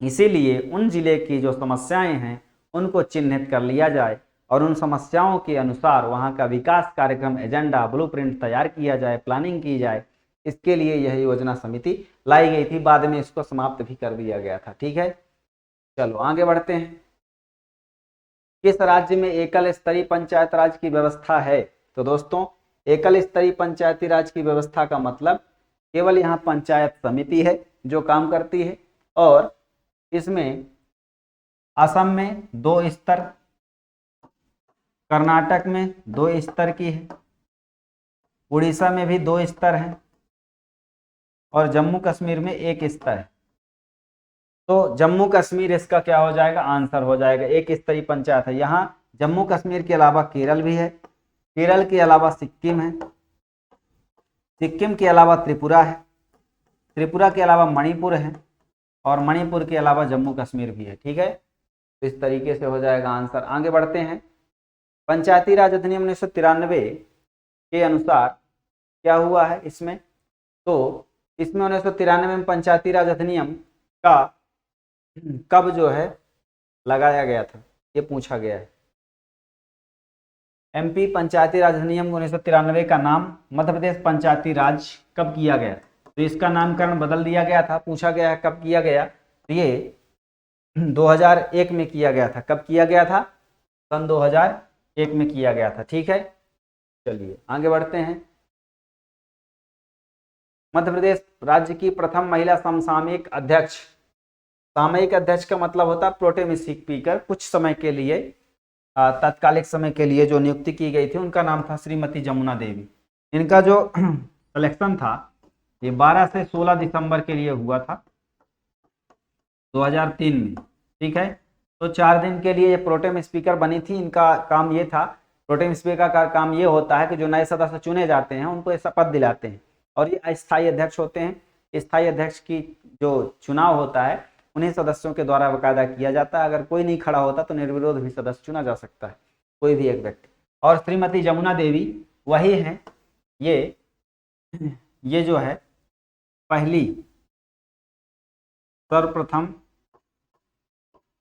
इसीलिए उन जिले की जो समस्याएं हैं उनको चिन्हित कर लिया जाए और उन समस्याओं के अनुसार वहां का विकास कार्यक्रम, एजेंडा, ब्लूप्रिंट तैयार किया जाए, प्लानिंग की जाए। इसके लिए यह योजना समिति लाई गई थी। बाद में इसको समाप्त भी कर दिया गया था। ठीक है, चलो आगे बढ़ते हैं। किस राज्य में एकल स्तरीय पंचायत राज की व्यवस्था है? तो दोस्तों एकल स्तरीय पंचायती राज की व्यवस्था का मतलब केवल यहाँ पंचायत समिति है जो काम करती है, और इसमें असम में 2 स्तर, कर्नाटक में 2 स्तर की है, उड़ीसा में भी 2 स्तर हैं, और जम्मू कश्मीर में 1 स्तर है। तो जम्मू कश्मीर इसका क्या हो जाएगा? आंसर हो जाएगा। 1 स्तरीय पंचायत है। यहाँ जम्मू कश्मीर के अलावा केरल भी है, केरल के अलावा सिक्किम है, सिक्किम के अलावा त्रिपुरा है, त्रिपुरा के अलावा मणिपुर है, और मणिपुर के अलावा जम्मू कश्मीर भी है। ठीक है, तो इस तरीके से हो जाएगा आंसर। आगे बढ़ते हैं। पंचायती राज अधिनियम 1993 के अनुसार क्या हुआ है इसमें? तो इसमें 1993 में पंचायती राज अधिनियम का कब जो है लगाया गया था, ये पूछा गया है। एमपी पंचायती राज अधिनियम 1993 का नाम मध्य प्रदेश पंचायती राज कब किया गया? तो इसका नामकरण बदल दिया गया था। पूछा गया है कब किया गया, तो ये 2001 में किया गया था। कब किया गया था? सन 2001 में किया गया था। ठीक है, चलिए आगे बढ़ते हैं। मध्य प्रदेश राज्य की प्रथम महिला समसामयिक अध्यक्ष। सामयिक अध्यक्ष का मतलब होता है प्रोटेम स्पीकर, कुछ समय के लिए, तात्कालिक समय के लिए जो नियुक्ति की गई थी, उनका नाम था श्रीमती जमुना देवी। इनका जो सिलेक्शन था ये 12 से 16 दिसंबर के लिए हुआ था 2003 में। ठीक है, तो 4 दिन के लिए ये प्रोटेम स्पीकर बनी थी। इनका काम ये था, प्रोटेम स्पीकर का काम ये होता है कि जो नए सदस्य चुने जाते हैं उनको ये शपथ दिलाते हैं, और ये अस्थायी अध्यक्ष होते हैं। स्थायी अध्यक्ष की जो चुनाव होता है उन्हीं सदस्यों के द्वारा बाकायदा किया जाता है। अगर कोई नहीं खड़ा होता तो निर्विरोध भी सदस्य चुना जा सकता है, कोई भी एक व्यक्ति। और श्रीमती जमुना देवी वही हैं, ये जो है पहली सर्वप्रथम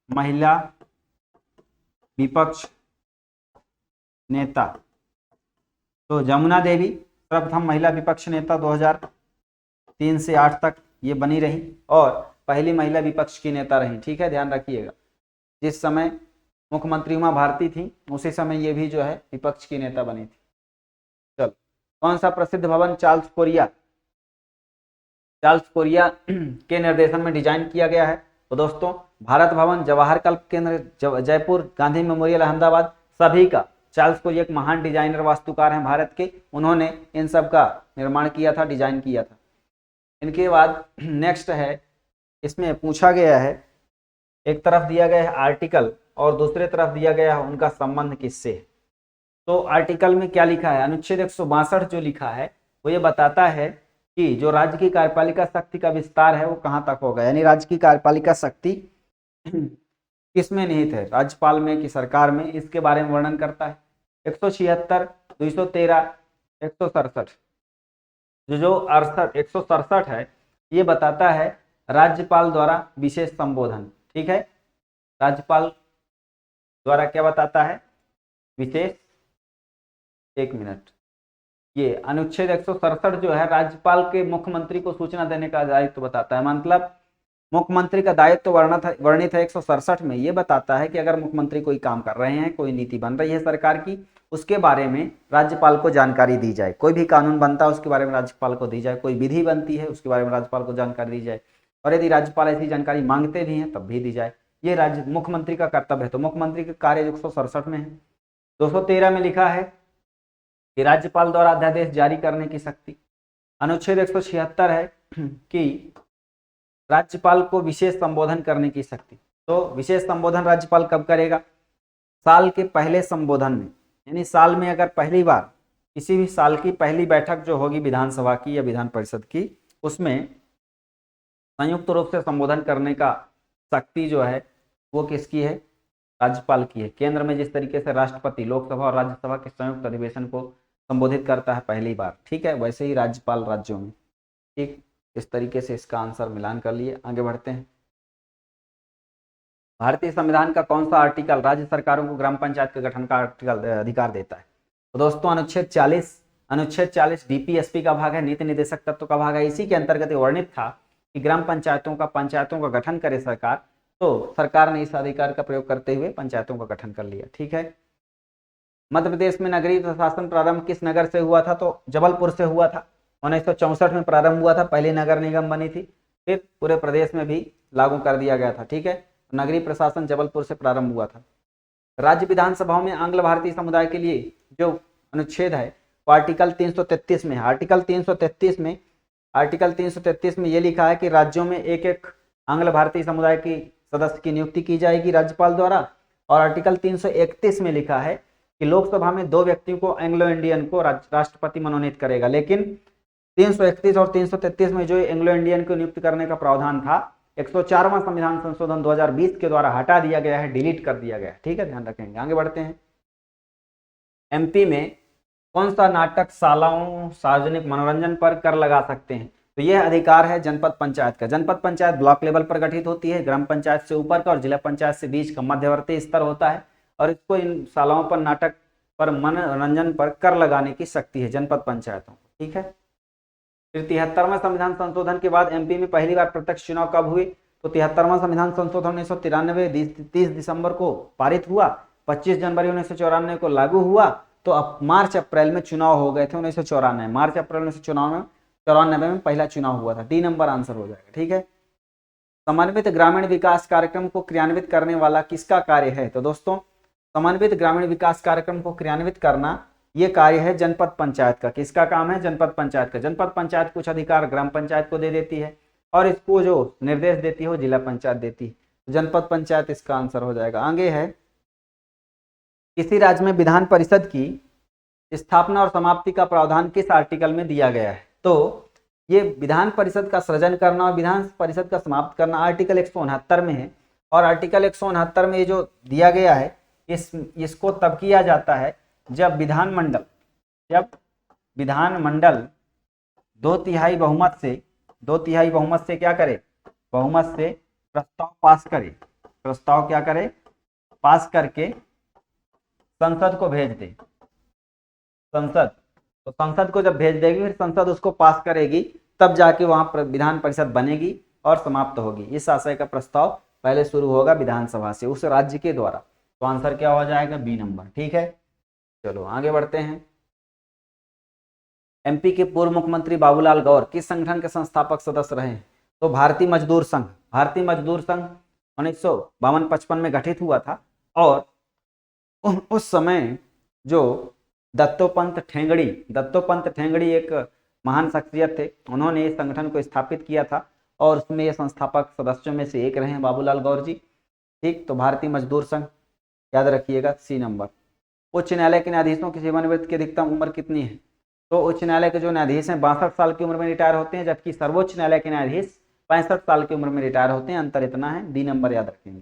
महिला विपक्ष नेता। तो जमुना देवी सर्वप्रथम महिला विपक्ष नेता 2003 से 8 तक ये बनी रही और पहली महिला विपक्ष की नेता रही। ठीक है, ध्यान रखिएगा। जिस समय मुख्यमंत्री उमा भारती थी उसी समय ये भी जो है विपक्ष की नेता बनी थी। चलो, कौन सा प्रसिद्ध भवन चार्ल्स कोरिया के निर्देशन में डिजाइन किया गया है? तो दोस्तों, भारत भवन, जवाहर कल्प केंद्र जयपुर, गांधी मेमोरियल अहमदाबाद, सभी का चार्ल्स कोरिया एक महान डिजाइनर वास्तुकार हैं भारत के, उन्होंने इन सब का निर्माण किया था, डिजाइन किया था। इनके बाद नेक्स्ट है, इसमें पूछा गया है, एक तरफ दिया गया है आर्टिकल और दूसरे तरफ दिया गया है उनका संबंध किससे है। तो आर्टिकल में क्या लिखा है? अनुच्छेद 162 जो लिखा है वो ये बताता है कि जो राज्य की कार्यपालिका शक्ति का विस्तार है वो कहाँ तक होगा, यानी राज्य की कार्यपालिका शक्ति किसमें निहित है, राज्यपाल में कि सरकार में, इसके बारे में वर्णन करता है। 176, 213, 167, जो 167 है ये बताता है राज्यपाल द्वारा विशेष संबोधन। ठीक है, राज्यपाल द्वारा क्या बताता है? विशेष, एक मिनट, ये अनुच्छेद 167 जो है राज्यपाल के मुख्यमंत्री को सूचना देने का दायित्व बताता है। मतलब मुख्यमंत्री का दायित्व वर्णित है 167 में। ये बताता है कि अगर मुख्यमंत्री कोई काम कर रहे हैं, कोई नीति बन रही है सरकार की, उसके बारे में राज्यपाल को जानकारी दी जाए। कोई भी कानून बनता है उसके बारे में राज्यपाल को दी जाए, कोई विधि बनती है उसके बारे में राज्यपाल को जानकारी दी जाए, और यदि राज्यपाल ऐसी जानकारी मांगते भी हैं तब भी दी जाए। ये राज्य मुख्यमंत्री का कर्तव्य है। तो मुख्यमंत्री के कार्य 167 में है। 213 में लिखा है कि राज्यपाल द्वारा अध्यादेश जारी करने की शक्ति। अनुच्छेद 176 है कि राज्यपाल को विशेष संबोधन करने की शक्ति। तो विशेष संबोधन राज्यपाल कब करेगा? साल के पहले संबोधन में, यानी साल में अगर पहली बार किसी भी साल की पहली बैठक जो होगी विधानसभा की या विधान परिषद की, उसमें संयुक्त रूप से संबोधन करने का शक्ति जो है वो किसकी है? राज्यपाल की है। केंद्र में जिस तरीके से राष्ट्रपति लोकसभा और राज्यसभा के संयुक्त अधिवेशन को संबोधित करता है पहली बार, ठीक है, वैसे ही राज्यपाल राज्यों में। ठीक, इस तरीके से इसका आंसर मिलान कर लिए। आगे बढ़ते हैं। भारतीय संविधान का कौन सा आर्टिकल राज्य सरकारों को ग्राम पंचायत के गठन का अधिकार देता है? तो दोस्तों अनुच्छेद 40 डीपीएसपी का भाग है, नीति निर्देशक तत्व का भाग है। इसी के अंतर्गत वर्णित था कि ग्राम पंचायतों का गठन करे सरकार, तो सरकार ने इस अधिकार का प्रयोग करते हुए पंचायतों का गठन कर लिया। ठीक है। मध्य प्रदेश में नगरीय प्रशासन प्रारंभ किस नगर से हुआ था? तो जबलपुर से हुआ था। 1964 में प्रारंभ हुआ था, पहली नगर निगम बनी थी, फिर पूरे प्रदेश में भी लागू कर दिया गया था। ठीक है, नगरीय प्रशासन जबलपुर से प्रारंभ हुआ था। राज्य विधानसभाओं में आंग्ल भारतीय समुदाय के लिए जो अनुच्छेद है वो आर्टिकल 333 में है। आर्टिकल 333 में ये लिखा है कि राज्यों में एक एक आंग्ल भारतीय समुदाय की सदस्य की नियुक्ति की जाएगी राज्यपाल द्वारा। और आर्टिकल 331 में लिखा है कि लोकसभा में 2 व्यक्तियों को एंग्लो इंडियन को राष्ट्रपति मनोनीत करेगा। लेकिन 331 और 333 में जो एंग्लो इंडियन को नियुक्त करने का प्रावधान था 104वां संविधान संशोधन 2020 के द्वारा हटा दिया गया है, डिलीट कर दिया गया है। ठीक है, ध्यान रखेंगे। आगे बढ़ते हैं। एमपी में कौन सा नाटक शालाओं सार्वजनिक मनोरंजन पर कर लगा सकते हैं? तो यह अधिकार है जनपद पंचायत का। जनपद पंचायत ब्लॉक लेवल पर गठित होती है, ग्राम पंचायत से ऊपर का और जिला पंचायत से बीच का मध्यवर्ती स्तर होता है, और इसको इन शालाओं पर नाटक पर मनोरंजन पर कर लगाने की शक्ति है जनपद पंचायतों को। ठीक है। फिर 73वां संविधान संशोधन के बाद एमपी में पहली बार प्रत्यक्ष चुनाव कब हुए? तो 73वां संविधान संशोधन 1993 30 दिसंबर को पारित हुआ, 25 जनवरी 1994 को लागू हुआ, तो अब मार्च अप्रैल में चुनाव हो गए थे 1994, मार्च अप्रैल 1994 में पहला चुनाव हुआ था। डी नंबर आंसर हो जाएगा। ठीक है। समन्वित ग्रामीण विकास कार्यक्रम को क्रियान्वित करने वाला किसका कार्य है? तो दोस्तों समन्वित ग्रामीण विकास कार्यक्रम को क्रियान्वित करना ये कार्य है जनपद पंचायत का। किसका काम है? जनपद पंचायत का। जनपद पंचायत कुछ अधिकार ग्राम पंचायत को दे देती है और इसको जो निर्देश देती है वो जिला पंचायत देती है। जनपद पंचायत इसका आंसर हो जाएगा। आगे है, किसी राज्य में विधान परिषद की स्थापना और समाप्ति का प्रावधान किस आर्टिकल में दिया गया है? तो ये विधान परिषद का सृजन करना और विधान परिषद का समाप्त करना आर्टिकल 169 में है। और आर्टिकल 169 में ये जो दिया गया है इसको तब किया जाता है जब विधानमंडल दो तिहाई बहुमत से क्या करे? बहुमत से प्रस्ताव पास करे। प्रस्ताव क्या करे? पास करके संसद को भेज दे। संसद को जब भेज देगी फिर संसद उसको पास करेगी, तब जाके वहां विधान परिषद बनेगी और समाप्त होगी। इस आशय का प्रस्ताव पहले शुरू होगा विधानसभा से, उस राज्य के द्वारा। तो आंसर क्या हो जाएगा? B number. ठीक है। चलो आगे बढ़ते हैं। एमपी के पूर्व मुख्यमंत्री बाबूलाल गौर किस संगठन के संस्थापक सदस्य रहे हैं? तो भारतीय मजदूर संघ 1952-55 में गठित हुआ था। और उस समय जो दत्तोपंत ठेंगड़ी एक महान शख्सियत थे, उन्होंने इस संगठन को स्थापित किया था और उसमें ये संस्थापक सदस्यों में से एक रहे हैं बाबूलाल गौर जी। ठीक। तो भारतीय मजदूर संघ याद रखिएगा, सी नंबर। उच्च न्यायालय के न्यायाधीशों की सेवानिवृत्ति की अधिकतम उम्र कितनी है? तो उच्च न्यायालय के जो न्यायाधीश हैं 62 साल की उम्र में रिटायर होते हैं, जबकि सर्वोच्च न्यायालय के न्यायाधीश 65 साल की उम्र में रिटायर होते हैं। अंतर इतना है। डी नंबर याद रखेंगे।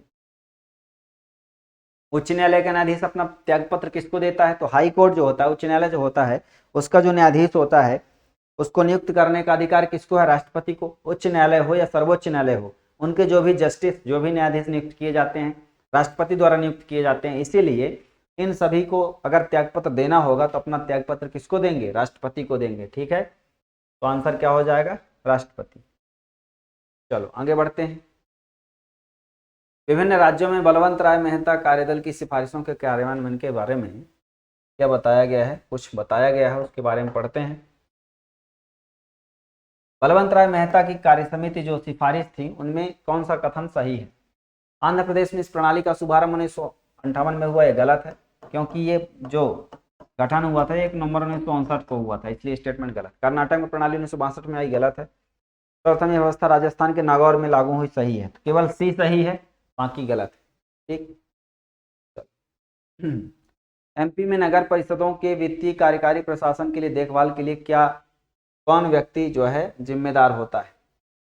उच्च न्यायालय का न्यायाधीश अपना त्यागपत्र किसको देता है? तो हाई कोर्ट जो होता है, उच्च न्यायालय जो होता है, उसका जो न्यायाधीश होता है उसको नियुक्त करने का अधिकार किसको है? राष्ट्रपति को। उच्च न्यायालय हो या सर्वोच्च न्यायालय हो, उनके जो भी न्यायाधीश नियुक्त किए जाते हैं राष्ट्रपति द्वारा नियुक्त किए जाते हैं। इसीलिए इन सभी को अगर त्यागपत्र देना होगा तो अपना त्यागपत्र किसको देंगे? राष्ट्रपति को देंगे। ठीक है। तो आंसर क्या हो जाएगा? राष्ट्रपति। चलो आगे बढ़ते हैं। विभिन्न राज्यों में बलवंत राय मेहता कार्यदल की सिफारिशों के कार्यान्वयन के बारे में क्या बताया गया है? कुछ बताया गया है, उसके बारे में पढ़ते हैं। बलवंत राय मेहता की कार्यसमिति जो सिफारिश थी उनमें कौन सा कथन सही है? आंध्र प्रदेश में इस प्रणाली का शुभारंभ 1958 में हुआ, यह गलत है, क्योंकि ये जो गठन हुआ था 1 नवंबर 1959 को हुआ था, इसलिए स्टेटमेंट गलत। कर्नाटक में प्रणाली 1962 में आई, गलत है। प्रथम यह व्यवस्था राजस्थान के नागौर में लागू हुई, सही है। तो केवल सी सही है, बाकी गलत है। ठीक। एमपी में नगर परिषदों के वित्तीय कार्यकारी प्रशासन के लिए देखभाल के लिए कौन व्यक्ति जो है जिम्मेदार होता है?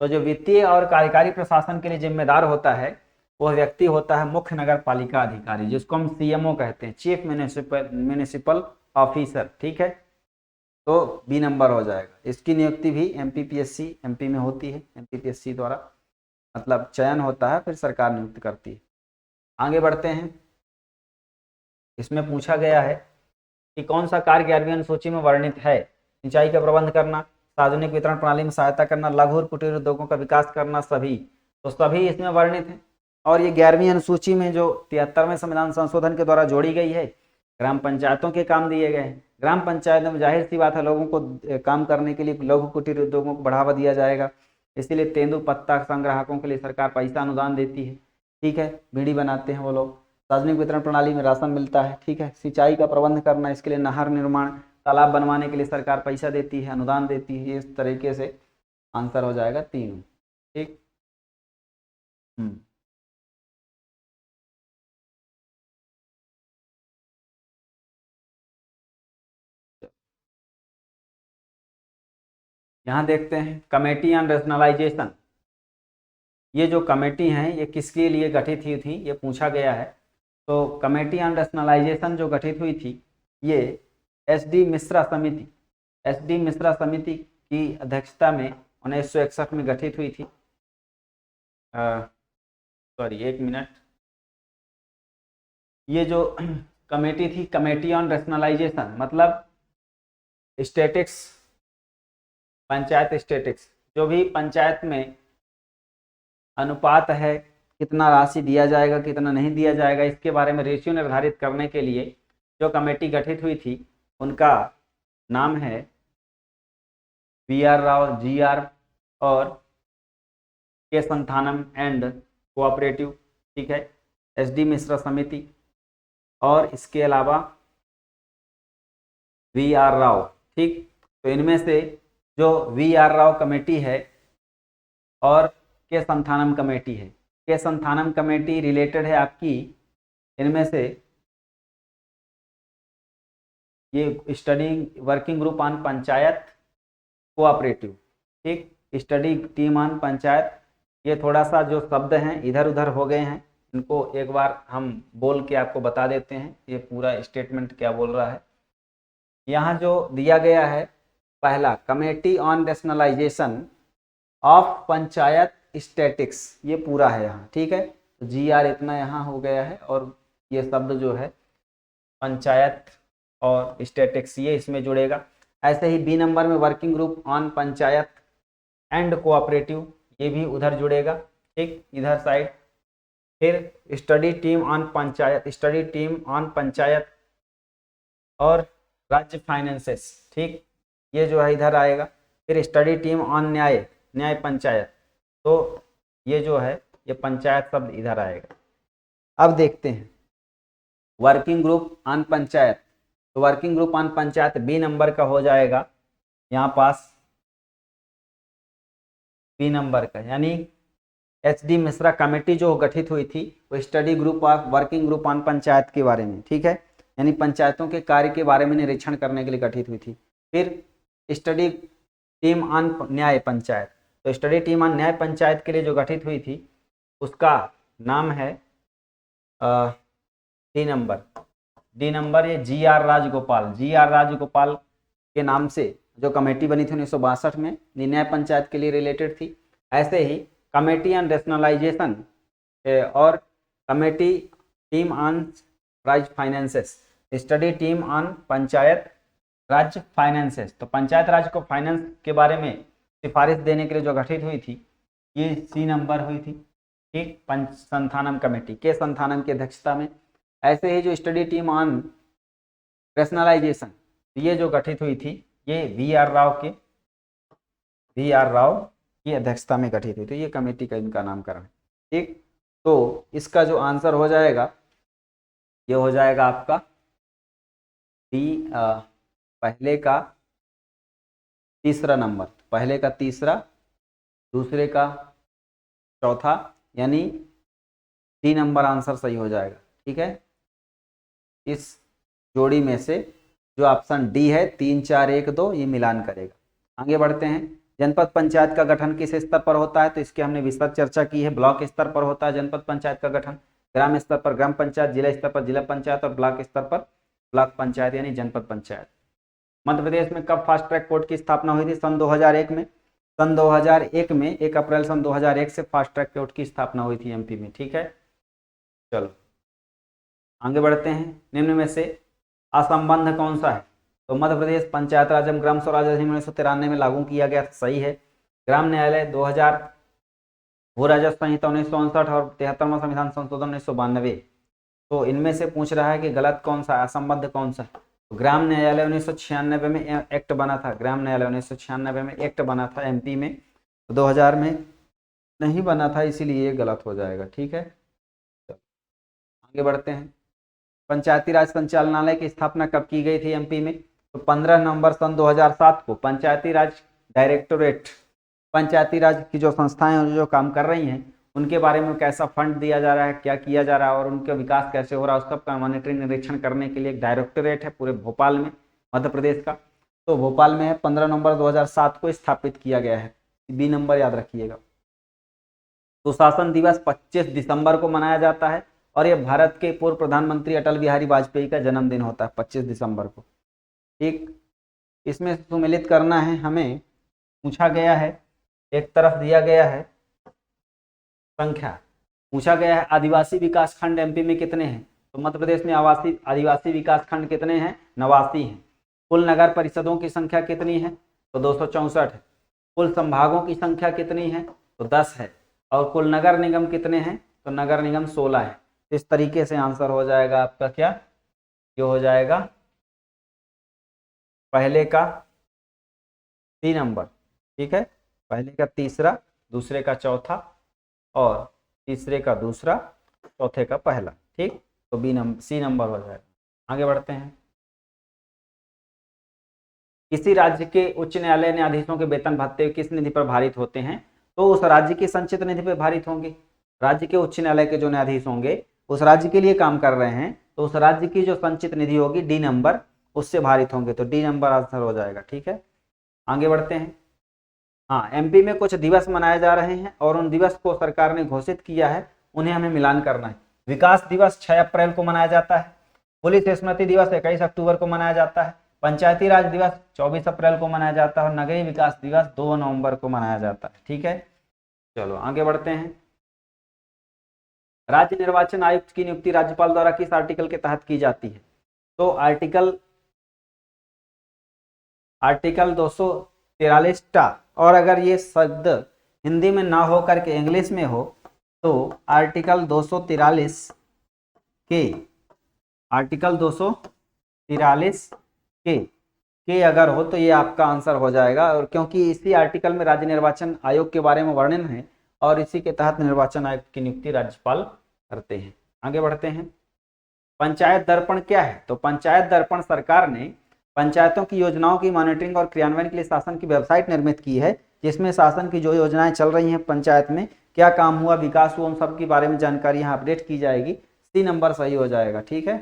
तो जो वित्तीय और कार्यकारी प्रशासन के लिए जिम्मेदार होता है वह व्यक्ति होता है मुख्य नगर पालिका अधिकारी, जिसको हम सीएमओ कहते हैं, चीफ म्युनिसिपल ऑफिसर। ठीक है। तो बी नंबर हो जाएगा। इसकी नियुक्ति भी एमपीपीएससी एमपी में होती है, एमपीपीएससी द्वारा मतलब चयन होता है, फिर सरकार नियुक्त करती है। आगे बढ़ते हैं। इसमें पूछा गया है कि कौन सा कार्य 11वीं अनुसूची में वर्णित है? सिंचाई का प्रबंध करना, सार्वजनिक वितरण प्रणाली में सहायता करना, लघु और कुटीर उद्योगों का विकास करना, सभी। तो सभी इसमें वर्णित है। और ये 11वीं अनुसूची में जो 73वें संविधान संशोधन के द्वारा जोड़ी गई है, ग्राम पंचायतों के काम दिए गए हैं। ग्राम पंचायत में जाहिर सी बात है लोगों को काम करने के लिए लघु कुटीर उद्योगों को बढ़ावा दिया जाएगा, इसीलिए तेंदुपत्ता संग्राहकों के लिए सरकार पैसा अनुदान देती है। ठीक है। बीड़ी बनाते हैं वो लोग। सार्वजनिक वितरण प्रणाली में राशन मिलता है। ठीक है। सिंचाई का प्रबंध करना, इसके लिए नहर निर्माण, तालाब बनवाने के लिए सरकार पैसा देती है, अनुदान देती है। इस तरीके से आंसर हो जाएगा 3। ठीक। यहाँ देखते हैं कमेटी ऑन रैशनलाइजेशन। ये जो कमेटी है ये किसके लिए गठित हुई थी, ये पूछा गया है। तो कमेटी ऑन रैशनलाइजेशन जो गठित हुई थी ये एस.डी. मिश्रा समिति की अध्यक्षता में 1961 में गठित हुई थी। Sorry 1 minute. ये जो कमेटी थी कमेटी ऑन रैशनलाइजेशन, मतलब स्टैटिक्स, पंचायत स्टैटिक्स, जो भी पंचायत में अनुपात है, कितना राशि दिया जाएगा कितना नहीं दिया जाएगा, इसके बारे में रेशियो निर्धारित करने के लिए जो कमेटी गठित हुई थी उनका नाम है BR राव, GR और के संथानम एंड कोऑपरेटिव, ठीक है, SD मिश्रा समिति, और इसके अलावा VR राव, ठीक। तो इनमें से जो VR राव कमेटी है और के संथानम कमेटी है, के संथानम कमेटी रिलेटेड है आपकी इनमें से ये study working group on panchayat cooperative, ठीक, स्टडी टीम ऑन पंचायत। ये थोड़ा सा जो शब्द हैं इधर उधर हो गए हैं, इनको एक बार हम बोल के आपको बता देते हैं ये पूरा स्टेटमेंट क्या बोल रहा है। यहाँ जो दिया गया है पहला, committee on rationalisation of panchayat statics, ये पूरा है यहाँ, ठीक है। तो GR इतना यहाँ हो गया है और ये शब्द जो है पंचायत और स्टैटिक्स ये इसमें जुड़ेगा। ऐसे ही B नंबर में working group on panchayat and cooperative, ये भी उधर जुड़ेगा, ठीक, इधर साइड। फिर study team on panchayat, study team on panchayat और राज्य फाइनेंसेस, ठीक, ये जो है इधर आएगा। फिर स्टडी टीम ऑन न्याय, न्याय पंचायत, तो ये जो है ये पंचायत शब्द इधर आएगा। अब देखते हैं वर्किंग ग्रुप ऑन पंचायत, तो working group on panchayat B number का हो जाएगा यहाँ पास, B नंबर का, यानी HD मिश्रा कमेटी जो गठित हुई थी वो study group of working group on panchayat के बारे में, ठीक है, यानी पंचायतों के कार्य के बारे में निरीक्षण करने के लिए गठित हुई थी। फिर स्टडी टीम ऑन न्याय पंचायत, तो स्टडी टीम ऑन न्याय पंचायत के लिए जो गठित हुई थी उसका नाम है D नंबर ये GR राजगोपाल, GR राजगोपाल के नाम से जो कमेटी बनी थी 1962 में, न्याय पंचायत के लिए रिलेटेड थी। ऐसे ही कमेटी ऑन रैशनलाइजेशन और कमेटी टीम ऑन राज्य finances, study team on panchayat राज्य फाइनेंसेस, तो पंचायत राज को फाइनेंस के बारे में सिफारिश देने के लिए जो गठित हुई थी ये C नंबर हुई थी, ठीक, संथानम कमेटी के संथानम की अध्यक्षता में। ऐसे ही जो स्टडी टीम ऑन रैशनलाइजेशन ये जो गठित हुई थी ये VR राव की अध्यक्षता में गठित हुई थी, ये कमेटी का इनका नामकरण है, ठीक। तो इसका जो आंसर हो जाएगा ये हो जाएगा आपका पहले का तीसरा नंबर, पहले का तीसरा, दूसरे का चौथा, यानी D नंबर आंसर सही हो जाएगा, ठीक है। इस जोड़ी में से जो ऑप्शन D है 3 4 1 2 ये मिलान करेगा। आगे बढ़ते हैं। जनपद पंचायत का गठन किस स्तर पर होता है, तो इसके हमने विस्तृत चर्चा की है। ब्लॉक स्तर पर होता है जनपद पंचायत का गठन, ग्राम स्तर पर ग्राम पंचायत, जिला स्तर पर जिला पंचायत और ब्लॉक स्तर पर ब्लॉक पंचायत यानी जनपद पंचायत। मध्य प्रदेश में कब फास्ट ट्रैक कोर्ट की स्थापना हुई थी, सन 2001 में। सन 2001 में 1 अप्रैल सन 2001 से फास्ट ट्रैक कोर्ट की स्थापना हुई थी MP में, ठीक है। चलो आगे बढ़ते हैं। निम्न में से असंबंध कौन सा है, तो मध्य प्रदेश पंचायत राज एवं ग्राम स्वराज अधिनियम 1993 में लागू किया गया था, सही है। ग्राम न्यायालय 2000, भू राजस्व संहिता 1959 और 73वां संविधान संशोधन 1992, तो इनमें से पूछ रहा है कि गलत कौन सा, असंबद्ध कौन सा। तो ग्राम न्यायालय 1996 में एक्ट बना था, ग्राम न्यायालय 1996 में एक्ट बना था MP में, तो 2000 में नहीं बना था, इसीलिए ये गलत हो जाएगा, ठीक है। आगे बढ़ते हैं। पंचायती राज संचालनालय की स्थापना कब की गई थी MP में, तो 15 नवंबर सन 2007 को पंचायती राज डायरेक्टोरेट, पंचायती राज की जो संस्थाएं जो काम कर रही हैं उनके बारे में कैसा फंड दिया जा रहा है, क्या किया जा रहा है और उनका विकास कैसे हो रहा है, उस सबका मॉनिटरिंग निरीक्षण करने के लिए एक डायरेक्टोरेट है पूरे भोपाल में, मध्य प्रदेश का। तो भोपाल में 15 नवंबर 2007 को स्थापित किया गया है, B नंबर याद रखिएगा। सुशासन दिवस 25 दिसंबर को मनाया जाता है और यह भारत के पूर्व प्रधानमंत्री अटल बिहारी वाजपेयी का जन्मदिन होता है 25 दिसंबर को, ठीक। इसमें सुमेलित करना है हमें, पूछा गया है, एक तरफ दिया गया है संख्या, पूछा गया है आदिवासी विकास खंड MP में कितने हैं, तो मध्य प्रदेश में आवासीय आदिवासी विकास खंड कितने हैं? 89 हैं। कुल नगर परिषदों की संख्या कितनी है? तो 264 है। कुल संभागों की संख्या कितनी है? तो 10 है। और कुल नगर निगम कितने हैं? तो नगर निगम 16 है। इस तरीके से आंसर हो जाएगा आपका क्या? ये हो जाएगा पहले का 3 नंबर, ठीक है, पहले का तीसरा, दूसरे का चौथा और तीसरे का दूसरा, चौथे का पहला, ठीक। तो सी नंबर हो जाएगा। आगे बढ़ते हैं। किसी राज्य के उच्च न्यायालय न्यायाधीशों के वेतन भत्ते किस निधि पर भारित होते हैं? तो उस राज्य की संचित निधि पर भारित होंगे। राज्य के उच्च न्यायालय के जो न्यायाधीश होंगे उस राज्य के लिए काम कर रहे हैं, तो उस राज्य की जो संचित निधि होगी डी नंबर, उससे भारित होंगे। तो डी नंबर आंसर हो जाएगा, ठीक है। आगे बढ़ते हैं। हाँ, एमपी में कुछ दिवस मनाए जा रहे हैं और उन दिवस को सरकार ने घोषित किया है, उन्हें हमें मिलान करना है। विकास दिवस 6 अप्रैल को मनाया जाता है। पुलिस स्मृति दिवस 21 अक्टूबर को मनाया जाता है। पंचायती राज दिवस 24 अप्रैल को मनाया जाता है और नगरीय विकास दिवस 2 नवंबर को मनाया जाता है, ठीक है। चलो आगे बढ़ते हैं। राज्य निर्वाचन आयुक्त की नियुक्ति राज्यपाल द्वारा किस आर्टिकल के तहत की जाती है? तो आर्टिकल 243 टा, और अगर ये शब्द हिंदी में ना हो करके इंग्लिश में हो तो आर्टिकल 243 के, आर्टिकल 243 के अगर हो तो ये आपका आंसर हो जाएगा। और क्योंकि इसी आर्टिकल में राज्य निर्वाचन आयोग के बारे में वर्णन है और इसी के तहत निर्वाचन आयुक्त की नियुक्ति राज्यपाल करते हैं। आगे बढ़ते हैं। पंचायत दर्पण क्या है? तो पंचायत दर्पण सरकार ने पंचायतों की योजनाओं की मॉनिटरिंग और क्रियान्वयन के लिए शासन की वेबसाइट निर्मित की है, जिसमें शासन की जो योजनाएं चल रही हैं पंचायत में, क्या काम हुआ, विकास हुआ, उन सब के बारे में जानकारी यहाँ अपडेट की जाएगी। सी नंबर सही हो जाएगा, ठीक है।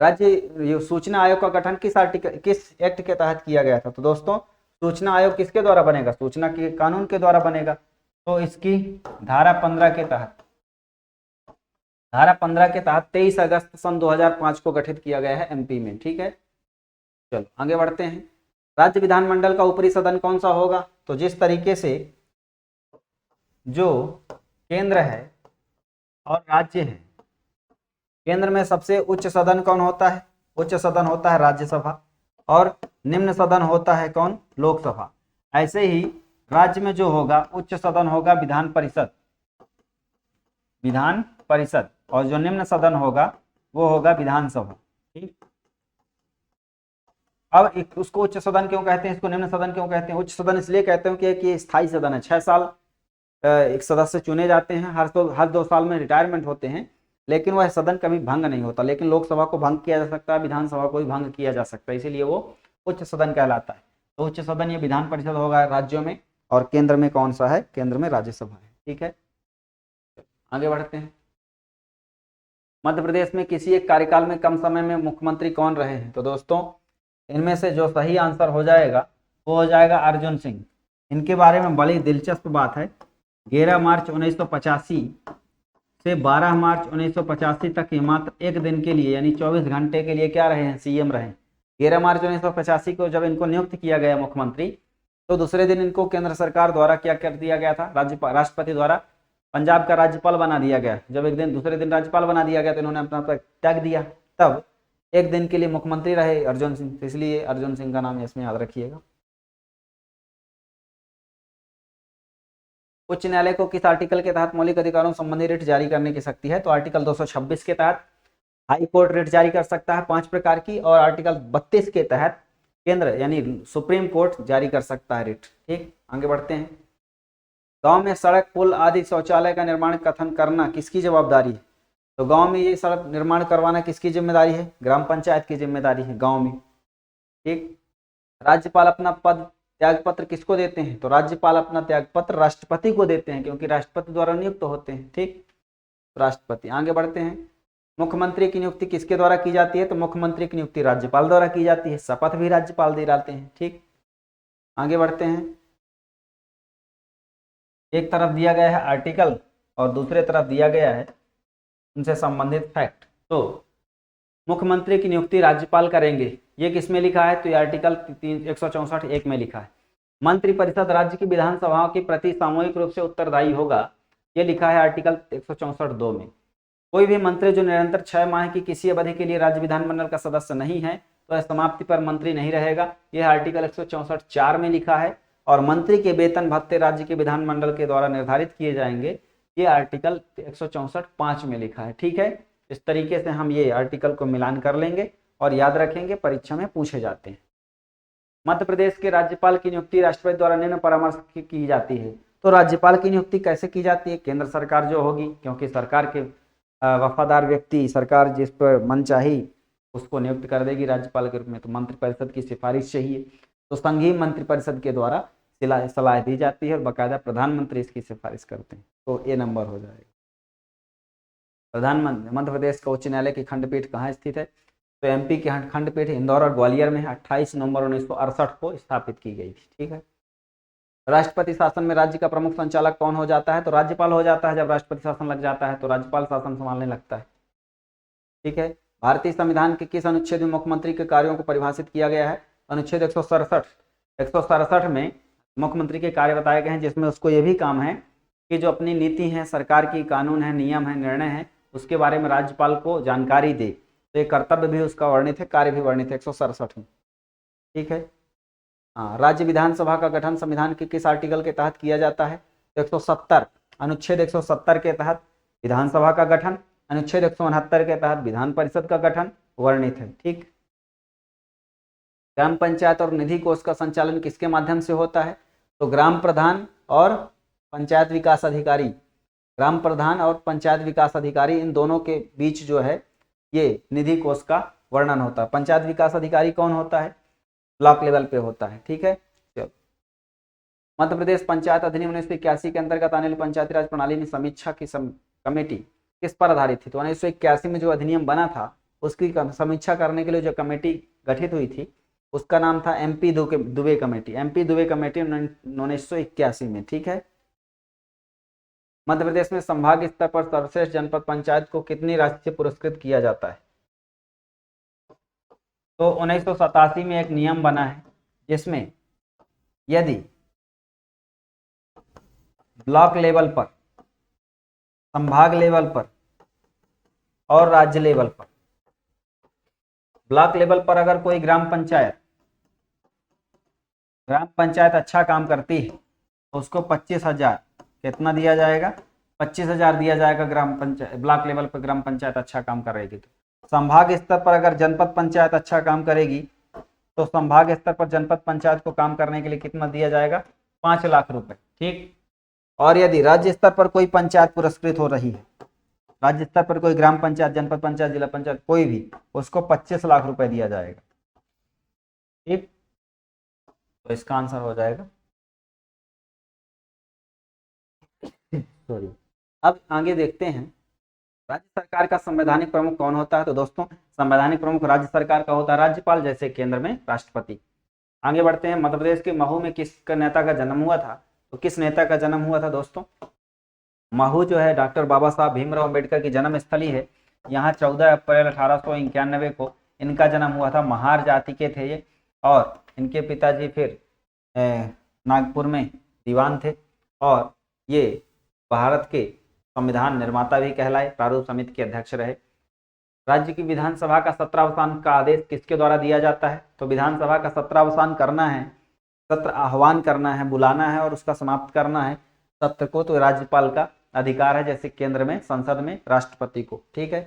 राज्य सूचना आयोग का गठन किस एक्ट के तहत किया गया था? तो दोस्तों सूचना आयोग किसके द्वारा बनेगा? सूचना के कानून के द्वारा बनेगा। तो इसकी धारा 15 के तहत, धारा 15 के तहत 23 अगस्त सन 2005 को गठित किया गया है एमपी में, ठीक है। चलो आगे बढ़ते हैं। राज्य विधानमंडल का ऊपरी सदन कौन सा होगा? तो जिस तरीके से जो केंद्र है और राज्य है, केंद्र में सबसे उच्च सदन कौन होता है? उच्च सदन होता है राज्यसभा और निम्न सदन होता है कौन? लोकसभा। ऐसे ही राज्य में जो होगा उच्च सदन होगा विधान परिषद, विधान परिषद, और जो निम्न सदन होगा वो होगा विधानसभा, ठीक। अब उसको उच्च सदन क्यों कहते हैं, इसको निम्न सदन क्यों कहते हैं? उच्च सदन इसलिए कहते हैं कि ये स्थायी सदन है, 6 साल एक सदस्य चुने जाते हैं, हर 2 साल में रिटायरमेंट होते हैं, लेकिन वह सदन कभी भंग नहीं होता। लेकिन लोकसभा को भंग किया जा सकता है, विधानसभा को भी भंग किया जा सकता है, इसीलिए वो उच्च सदन कहलाता है। तो उच्च सदन ये विधान परिषद होगा राज्यों में, और केंद्र में कौन सा है? केंद्र में राज्यसभा है, ठीक है। आगे बढ़ते हैं। मध्य प्रदेश में किसी एक कार्यकाल में कम समय में मुख्यमंत्री कौन रहे हैं? तो दोस्तों इनमें से जो सही आंसर हो जाएगा वो हो जाएगा अर्जुन सिंह। इनके बारे में बड़ी दिलचस्प बात है। 11 मार्च 1985 से 12 मार्च 1985 तक ये मात्र एक दिन के लिए यानी 24 घंटे के लिए क्या रहे हैं? सीएम रहे। 11 मार्च 1985 को जब इनको नियुक्त किया गया मुख्यमंत्री, तो दूसरे दिन इनको केंद्र सरकार द्वारा क्या कर दिया गया था? राष्ट्रपति द्वारा पंजाब का राज्यपाल बना दिया गया। जब एक दिन दूसरे दिन राज्यपाल बना दिया गया तो इन्होंने अपना त्याग दिया, तब एक दिन के लिए मुख्यमंत्री रहे अर्जुन सिंह, इसलिए अर्जुन सिंह का नाम इसमें याद रखिएगा। उच्च न्यायालय को किस आर्टिकल के तहत मौलिक अधिकारों संबंधी रिट जारी करने की शक्ति है? तो आर्टिकल 226 के तहत हाई कोर्ट रिट जारी कर सकता है 5 प्रकार की, और आर्टिकल 32 के तहत केंद्र यानी सुप्रीम कोर्ट जारी कर सकता है रिट, ठीक। आगे बढ़ते हैं। गांव में सड़क, पुल आदि शौचालय का निर्माण कथन करना किसकी जवाबदारी है? तो गांव में ये सड़क निर्माण करवाना किसकी जिम्मेदारी है? ग्राम पंचायत की जिम्मेदारी है गांव में, ठीक। राज्यपाल अपना पद त्याग पत्र किसको देते हैं? तो राज्यपाल अपना त्याग पत्र राष्ट्रपति को देते हैं, क्योंकि राष्ट्रपति द्वारा नियुक्त होते हैं, ठीक, राष्ट्रपति। आगे बढ़ते हैं। मुख्यमंत्री की नियुक्ति किसके द्वारा की जाती है? तो मुख्यमंत्री की नियुक्ति राज्यपाल द्वारा की जाती है, शपथ भी राज्यपाल दिलाते हैं, ठीक। आगे बढ़ते हैं। एक तरफ दिया गया है आर्टिकल और दूसरे तरफ दिया गया है उनसे संबंधित फैक्ट। तो मुख्यमंत्री की नियुक्ति राज्यपाल करेंगे, ये किस में लिखा है? तो ये आर्टिकल 164(1) में लिखा है। मंत्रिपरिषद राज्य की विधानसभाओं के प्रति सामूहिक रूप से उत्तरदायी होगा, ये लिखा है आर्टिकल 164(2) में। कोई भी मंत्री जो निरंतर 6 माह की किसी अवधि के लिए राज्य विधानमंडल का सदस्य नहीं है तो वह समाप्ति पर मंत्री नहीं रहेगा। यह आर्टिकल 164(4) में लिखा है। और मंत्री के वेतन भत्ते राज्य के विधानमंडल के द्वारा निर्धारित किए जाएंगे, ये आर्टिकल 164(5) में लिखा है। ठीक है, इस तरीके से हम ये आर्टिकल को मिलान कर लेंगे और याद रखेंगे, परीक्षा में पूछे जाते हैं। मध्य प्रदेश के राज्यपाल की नियुक्ति राष्ट्रपति द्वारा निम्न परामर्श की जाती है। तो राज्यपाल की नियुक्ति कैसे की जाती है? केंद्र सरकार जो होगी, क्योंकि सरकार के वफादार व्यक्ति सरकार जिस पर मन चाही उसको नियुक्त कर देगी राज्यपाल के रूप में, तो मंत्रिपरिषद की सिफारिश चाहिए, तो संघीय मंत्रिपरिषद के द्वारा सलाह दी जाती है और बाकायदा प्रधानमंत्री इसकी सिफारिश करते हैं। तो ये नंबर हो जाएगा। प्रधानमंत्री मध्य प्रदेश का उच्च न्यायालय की खंडपीठ कहाँ स्थित है? तो एमपी की खंडपीठ इंदौर और ग्वालियर में 28 नवंबर 1968 को स्थापित की गई थी। ठीक है। राष्ट्रपति शासन में राज्य का प्रमुख संचालक कौन हो जाता है? तो राज्यपाल हो जाता है। जब राष्ट्रपति शासन लग जाता है तो राज्यपाल शासन संभालने लगता है। ठीक है। भारतीय संविधान के किस अनुच्छेद में मुख्यमंत्री के कार्यों को परिभाषित किया गया है? अनुच्छेद 167 में मुख्यमंत्री के कार्य बताए गए हैं, जिसमें उसको ये भी काम है कि जो अपनी नीति है, सरकार की कानून है, नियम है, निर्णय है, उसके बारे में राज्यपाल को जानकारी दे। तो ये कर्तव्य भी उसका वर्णित है, कार्य भी वर्णित है 167 में। ठीक है। हाँ, राज्य विधानसभा का गठन संविधान के किस आर्टिकल के तहत किया जाता है? तो 170 अनुच्छेद 170 के तहत विधानसभा का गठन, अनुच्छेद 169 के तहत विधान परिषद का गठन वर्णित है। ठीक। ग्राम पंचायत और निधि कोष का संचालन किसके माध्यम से होता है? तो ग्राम प्रधान और पंचायत विकास अधिकारी, ग्राम प्रधान और पंचायत विकास अधिकारी, इन दोनों के बीच जो है ये निधि कोष का वर्णन होता है। पंचायत विकास अधिकारी कौन होता है? ब्लॉक लेवल पे होता है। ठीक है। चलो, मध्य प्रदेश पंचायत अधिनियम 1981 के अंतर्गत आने वाली पंचायती राज प्रणाली में समीक्षा की कमेटी किस पर आधारित थी? तो 1981 में जो अधिनियम बना था उसकी समीक्षा करने के लिए जो कमेटी गठित हुई थी उसका नाम था MP Dubey committee. MP Dubey committee 1981 में। ठीक है। मध्य प्रदेश में संभाग स्तर पर सर्वश्रेष्ठ जनपद पंचायत को कितनी राशि से पुरस्कृत किया जाता है? तो 1987 में एक नियम बना है जिसमें यदि ब्लॉक लेवल पर, संभाग लेवल पर और राज्य लेवल पर, ब्लॉक लेवल पर अगर कोई ग्राम पंचायत अच्छा काम करती है तो उसको 25,000, कितना दिया जाएगा? 25,000 दिया जाएगा। ग्राम पंचायत ब्लॉक लेवल पर ग्राम पंचायत अच्छा काम करेगी। तो संभाग स्तर पर अगर जनपद पंचायत अच्छा काम करेगी तो संभाग स्तर पर जनपद पंचायत को काम करने के लिए कितना दिया जाएगा? 5 लाख रुपए। ठीक। और यदि राज्य स्तर पर कोई पंचायत पुरस्कृत हो रही है, राज्य स्तर पर कोई ग्राम पंचायत, जनपद पंचायत, जिला पंचायत, कोई भी, उसको 25 लाख रुपए दिया जाएगा। ठीक। तो इसका आंसर हो जाएगा सॉरी। अब आगे देखते हैं राज्य सरकार का संवैधानिक प्रमुख कौन होता है? तो दोस्तों संवैधानिक प्रमुख राज्य सरकार का होता है राज्यपाल, जैसे केंद्र में राष्ट्रपति। आगे बढ़ते हैं। मध्य प्रदेश के महू में किस नेता का जन्म हुआ था? तो किस नेता का जन्म हुआ था दोस्तों? महू जो है डॉक्टर बाबा साहब भीमराव अम्बेडकर की जन्म स्थली है। यहाँ 14 अप्रैल 1891 को इनका जन्म हुआ था। महार जाति के थे ये और इनके पिताजी फिर नागपुर में दीवान थे और ये भारत के संविधान निर्माता भी कहलाए, प्रारूप समिति के अध्यक्ष रहे। राज्य की विधानसभा का सत्रावसान का आदेश किसके द्वारा दिया जाता है? तो विधानसभा का सत्रावसान करना है, सत्र आह्वान करना है, बुलाना है और उसका समाप्त करना है सत्र को, तो राज्यपाल का अधिकार है, जैसे केंद्र में संसद में राष्ट्रपति को। ठीक है।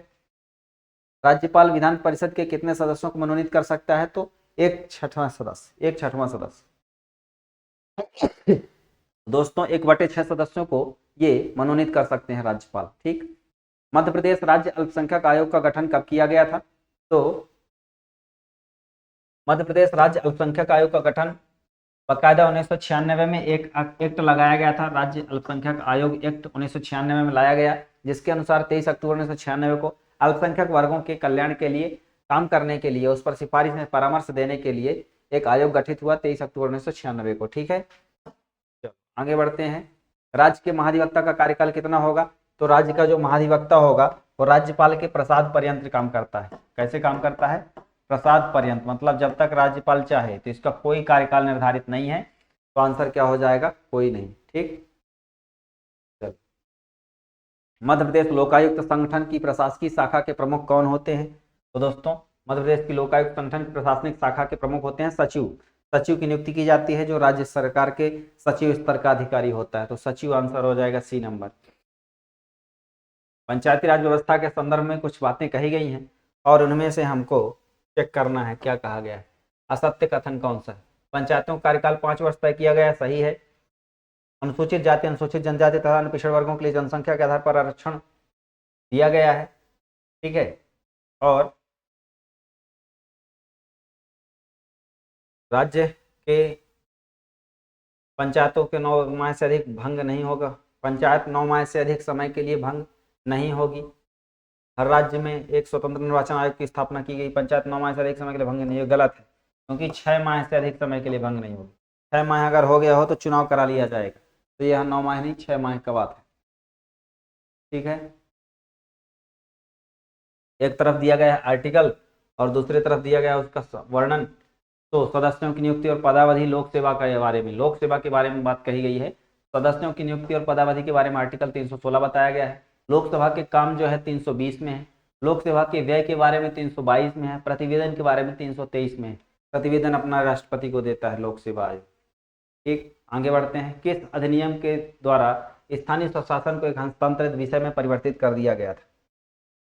राज्यपाल विधान परिषद के कितने सदस्यों को मनोनीत कर सकता है? तो 1/6 सदस्य। दोस्तों 1/6 सदस्यों को ये मनोनीत कर सकते हैं राज्यपाल। ठीक। मध्य प्रदेश राज्य अल्पसंख्यक आयोग का गठन कब किया गया था? तो मध्य प्रदेश राज्य अल्पसंख्यक आयोग का गठन बाकायदा 1996 में एक एक्ट लगाया गया था। राज्य अल्पसंख्यक आयोग एक्ट 1996 में लाया गया, जिसके अनुसार 23 अक्टूबर 1996 को अल्पसंख्यक वर्गों के कल्याण के लिए काम करने के लिए, उस पर सिफारिश में परामर्श देने के लिए एक आयोग गठित हुआ 23 अक्टूबर 1996 को। ठीक है। आगे बढ़ते हैं। राज्य के महाधिवक्ता का कार्यकाल कितना होगा? तो राज्य का जो महाधिवक्ता होगा वो राज्यपाल के प्रसाद पर्यंत काम करता है। कैसे काम करता है? प्रसाद पर्यंत, मतलब जब तक राज्यपाल चाहे, तो इसका कोई कार्यकाल निर्धारित नहीं है। तो आंसर क्या हो जाएगा? कोई नहीं। ठीक। मध्य प्रदेश लोकायुक्त संगठन की प्रशासकीय शाखा के प्रमुख कौन होते हैं? तो दोस्तों मध्य प्रदेश की लोकायुक्त संगठन की प्रशासनिक शाखा के प्रमुख होते हैं सचिव। सचिव की नियुक्ति की जाती है जो राज्य सरकार के सचिव स्तर का अधिकारी होता है। तो सचिव आंसर हो जाएगा सी नंबर। पंचायती राज व्यवस्था के संदर्भ में कुछ बातें कही गई हैं और उनमें से हमको चेक करना है क्या कहा गया है। असत्य कथन कौन सा है? पंचायतों का कार्यकाल 5 वर्ष तय किया गया है, सही है। अनुसूचित जाति अनुसूचित जनजाति तथा अन्य पिछड़े वर्गों के लिए जनसंख्या के आधार पर आरक्षण दिया गया है, ठीक है। और राज्य के पंचायतों के 9 माह से अधिक भंग नहीं होगा। पंचायत 9 माह से अधिक समय के लिए भंग नहीं होगी। हर राज्य में एक स्वतंत्र निर्वाचन आयोग की स्थापना की गई। पंचायत 9 माह से अधिक समय के लिए भंग नहीं होगी, गलत है, क्योंकि 6 माह से अधिक समय के लिए भंग नहीं होगी। 6 माह अगर हो गया हो तो चुनाव करा लिया जाएगा। तो यह 9 माह नहीं 6 माह का बात है, ठीक है। एक तरफ दिया गया है आर्टिकल और दूसरी तरफ दिया गया उसका वर्णन। तो सदस्यों की नियुक्ति और पदावधि लोक सेवा के बारे में, लोक सेवा के बारे में बात कही गई है। सदस्यों की नियुक्ति और पदावधि के बारे में आर्टिकल 316 बताया गया है। लोकसभा के काम जो है 320 में है। लोकसभा के व्यय के बारे में 322 में है। प्रतिवेदन के बारे में 323 में है। प्रतिवेदन अपना राष्ट्रपति को देता है लोक सेवा आयोग, ठीक। आगे बढ़ते हैं। किस अधिनियम के द्वारा स्थानीय स्वशासन को एक हस्तांतरित विषय में परिवर्तित कर दिया गया था?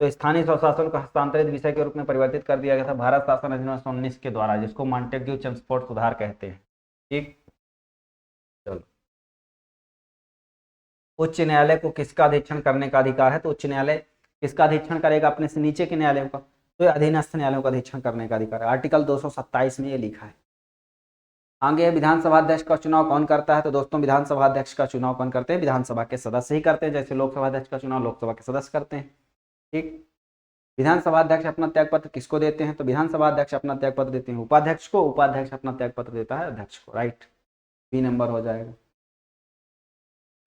तो स्थानीय स्वशासन को हस्तांतरित विषय के रूप में परिवर्तित कर दिया गया था भारत शासन अधिनियम 19 के द्वारा, जिसको मॉन्टेग्यू चेम्सफोर्ड सुधार कहते हैं, ठीक। चलो, उच्च न्यायालय को किसका अधीक्षण करने का अधिकार है? तो उच्च न्यायालय किसका अधीक्षण करेगा? अपने से नीचे के न्यायालयों का। तो अधीनस्थ न्यायालयों का अधीक्षण करने का अधिकार है। आर्टिकल 227 में ये लिखा है। आगे विधानसभा अध्यक्ष का चुनाव कौन करता है? तो दोस्तों विधानसभा अध्यक्ष का चुनाव कौन करते हैं? विधानसभा के सदस्य ही करते हैं। जैसे लोकसभा अध्यक्ष का चुनाव लोकसभा के सदस्य करते हैं, ठीक। विधानसभा अध्यक्ष अपना त्यागपत्र किसको देते हैं? तो विधानसभा अध्यक्ष अपना त्यागपत्र देते हैं उपाध्यक्ष को। उपाध्यक्ष अपना त्यागपत्र देता है अध्यक्ष को, राइट, बी नंबर हो जाएगा।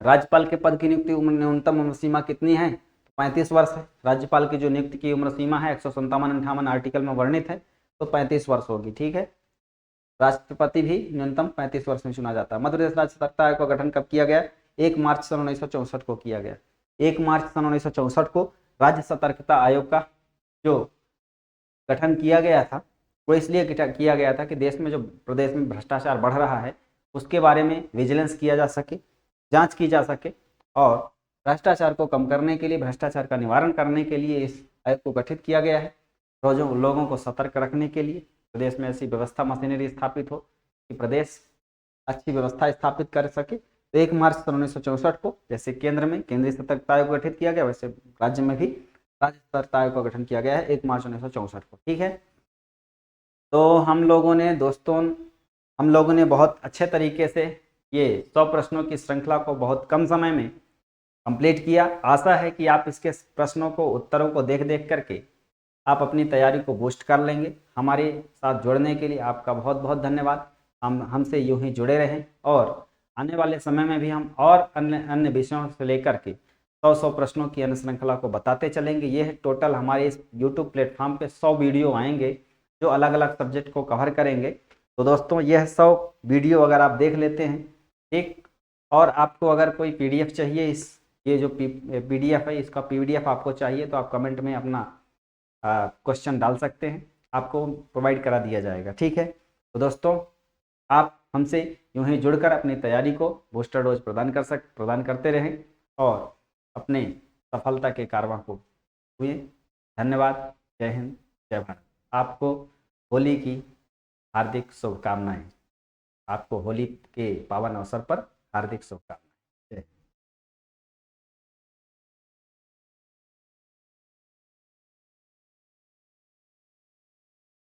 राज्यपाल के पद की नियुक्ति उम्र न्यूनतम उम्र सीमा कितनी है? 35 वर्ष है। राज्यपाल की जो नियुक्ति की उम्र सीमा है 157-58 आर्टिकल में वर्णित है, तो 35 वर्ष होगी, ठीक है। राष्ट्रपति भी न्यूनतम 35 वर्ष में चुना जाता है। मध्य प्रदेश राज्य सतर्कता आयोग का गठन कब किया गया? 1 मार्च सन 1964 को किया गया। 1 मार्च सन 1964 को राज्य सतर्कता आयोग का जो गठन किया गया था वो इसलिए किया गया था कि देश में जो प्रदेश में भ्रष्टाचार बढ़ रहा है उसके बारे में विजिलेंस किया जा सके, जांच की जा सके, और भ्रष्टाचार को कम करने के लिए, भ्रष्टाचार का निवारण करने के लिए इस आयोग को गठित किया गया है। लोगों को सतर्क रखने के लिए, प्रदेश में ऐसी व्यवस्था मशीनरी स्थापित हो कि प्रदेश अच्छी व्यवस्था स्थापित कर सके। तो 1 मार्च सन 1964 को जैसे केंद्र में केंद्रीय सतर्कता आयोग गठित किया गया, वैसे राज्य में भी राज्य सतर्कता आयोग का गठन किया गया है 1 मार्च 1964 को, ठीक है। तो हम लोगों ने बहुत अच्छे तरीके से ये 100 प्रश्नों की श्रृंखला को बहुत कम समय में कंप्लीट किया। आशा है कि आप इसके प्रश्नों को, उत्तरों को देख देख करके आप अपनी तैयारी को बूस्ट कर लेंगे। हमारे साथ जुड़ने के लिए आपका बहुत बहुत धन्यवाद। हमसे यूं ही जुड़े रहें और आने वाले समय में भी हम और अन्य विषयों से लेकर के 100 प्रश्नों की अन्य श्रृंखला को बताते चलेंगे। ये है टोटल हमारे इस यूट्यूब प्लेटफॉर्म पे 100 वीडियो आएंगे जो अलग अलग सब्जेक्ट को कवर करेंगे। तो दोस्तों यह 100 वीडियो अगर आप देख लेते हैं, ठीक, और आपको अगर कोई पीडीएफ चाहिए, ये जो पीडीएफ है इसका पीडीएफ आपको चाहिए तो आप कमेंट में अपना क्वेश्चन डाल सकते हैं, आपको प्रोवाइड करा दिया जाएगा, ठीक है। तो दोस्तों आप हमसे यूं ही जुड़कर अपनी तैयारी को बूस्टर डोज प्रदान करते रहें और अपने सफलता के कारवां को हुए। धन्यवाद। जय हिंद, जय भारत। आपको होली की हार्दिक शुभकामनाएं। आपको होली के पावन अवसर पर हार्दिक शुभकामनाएं।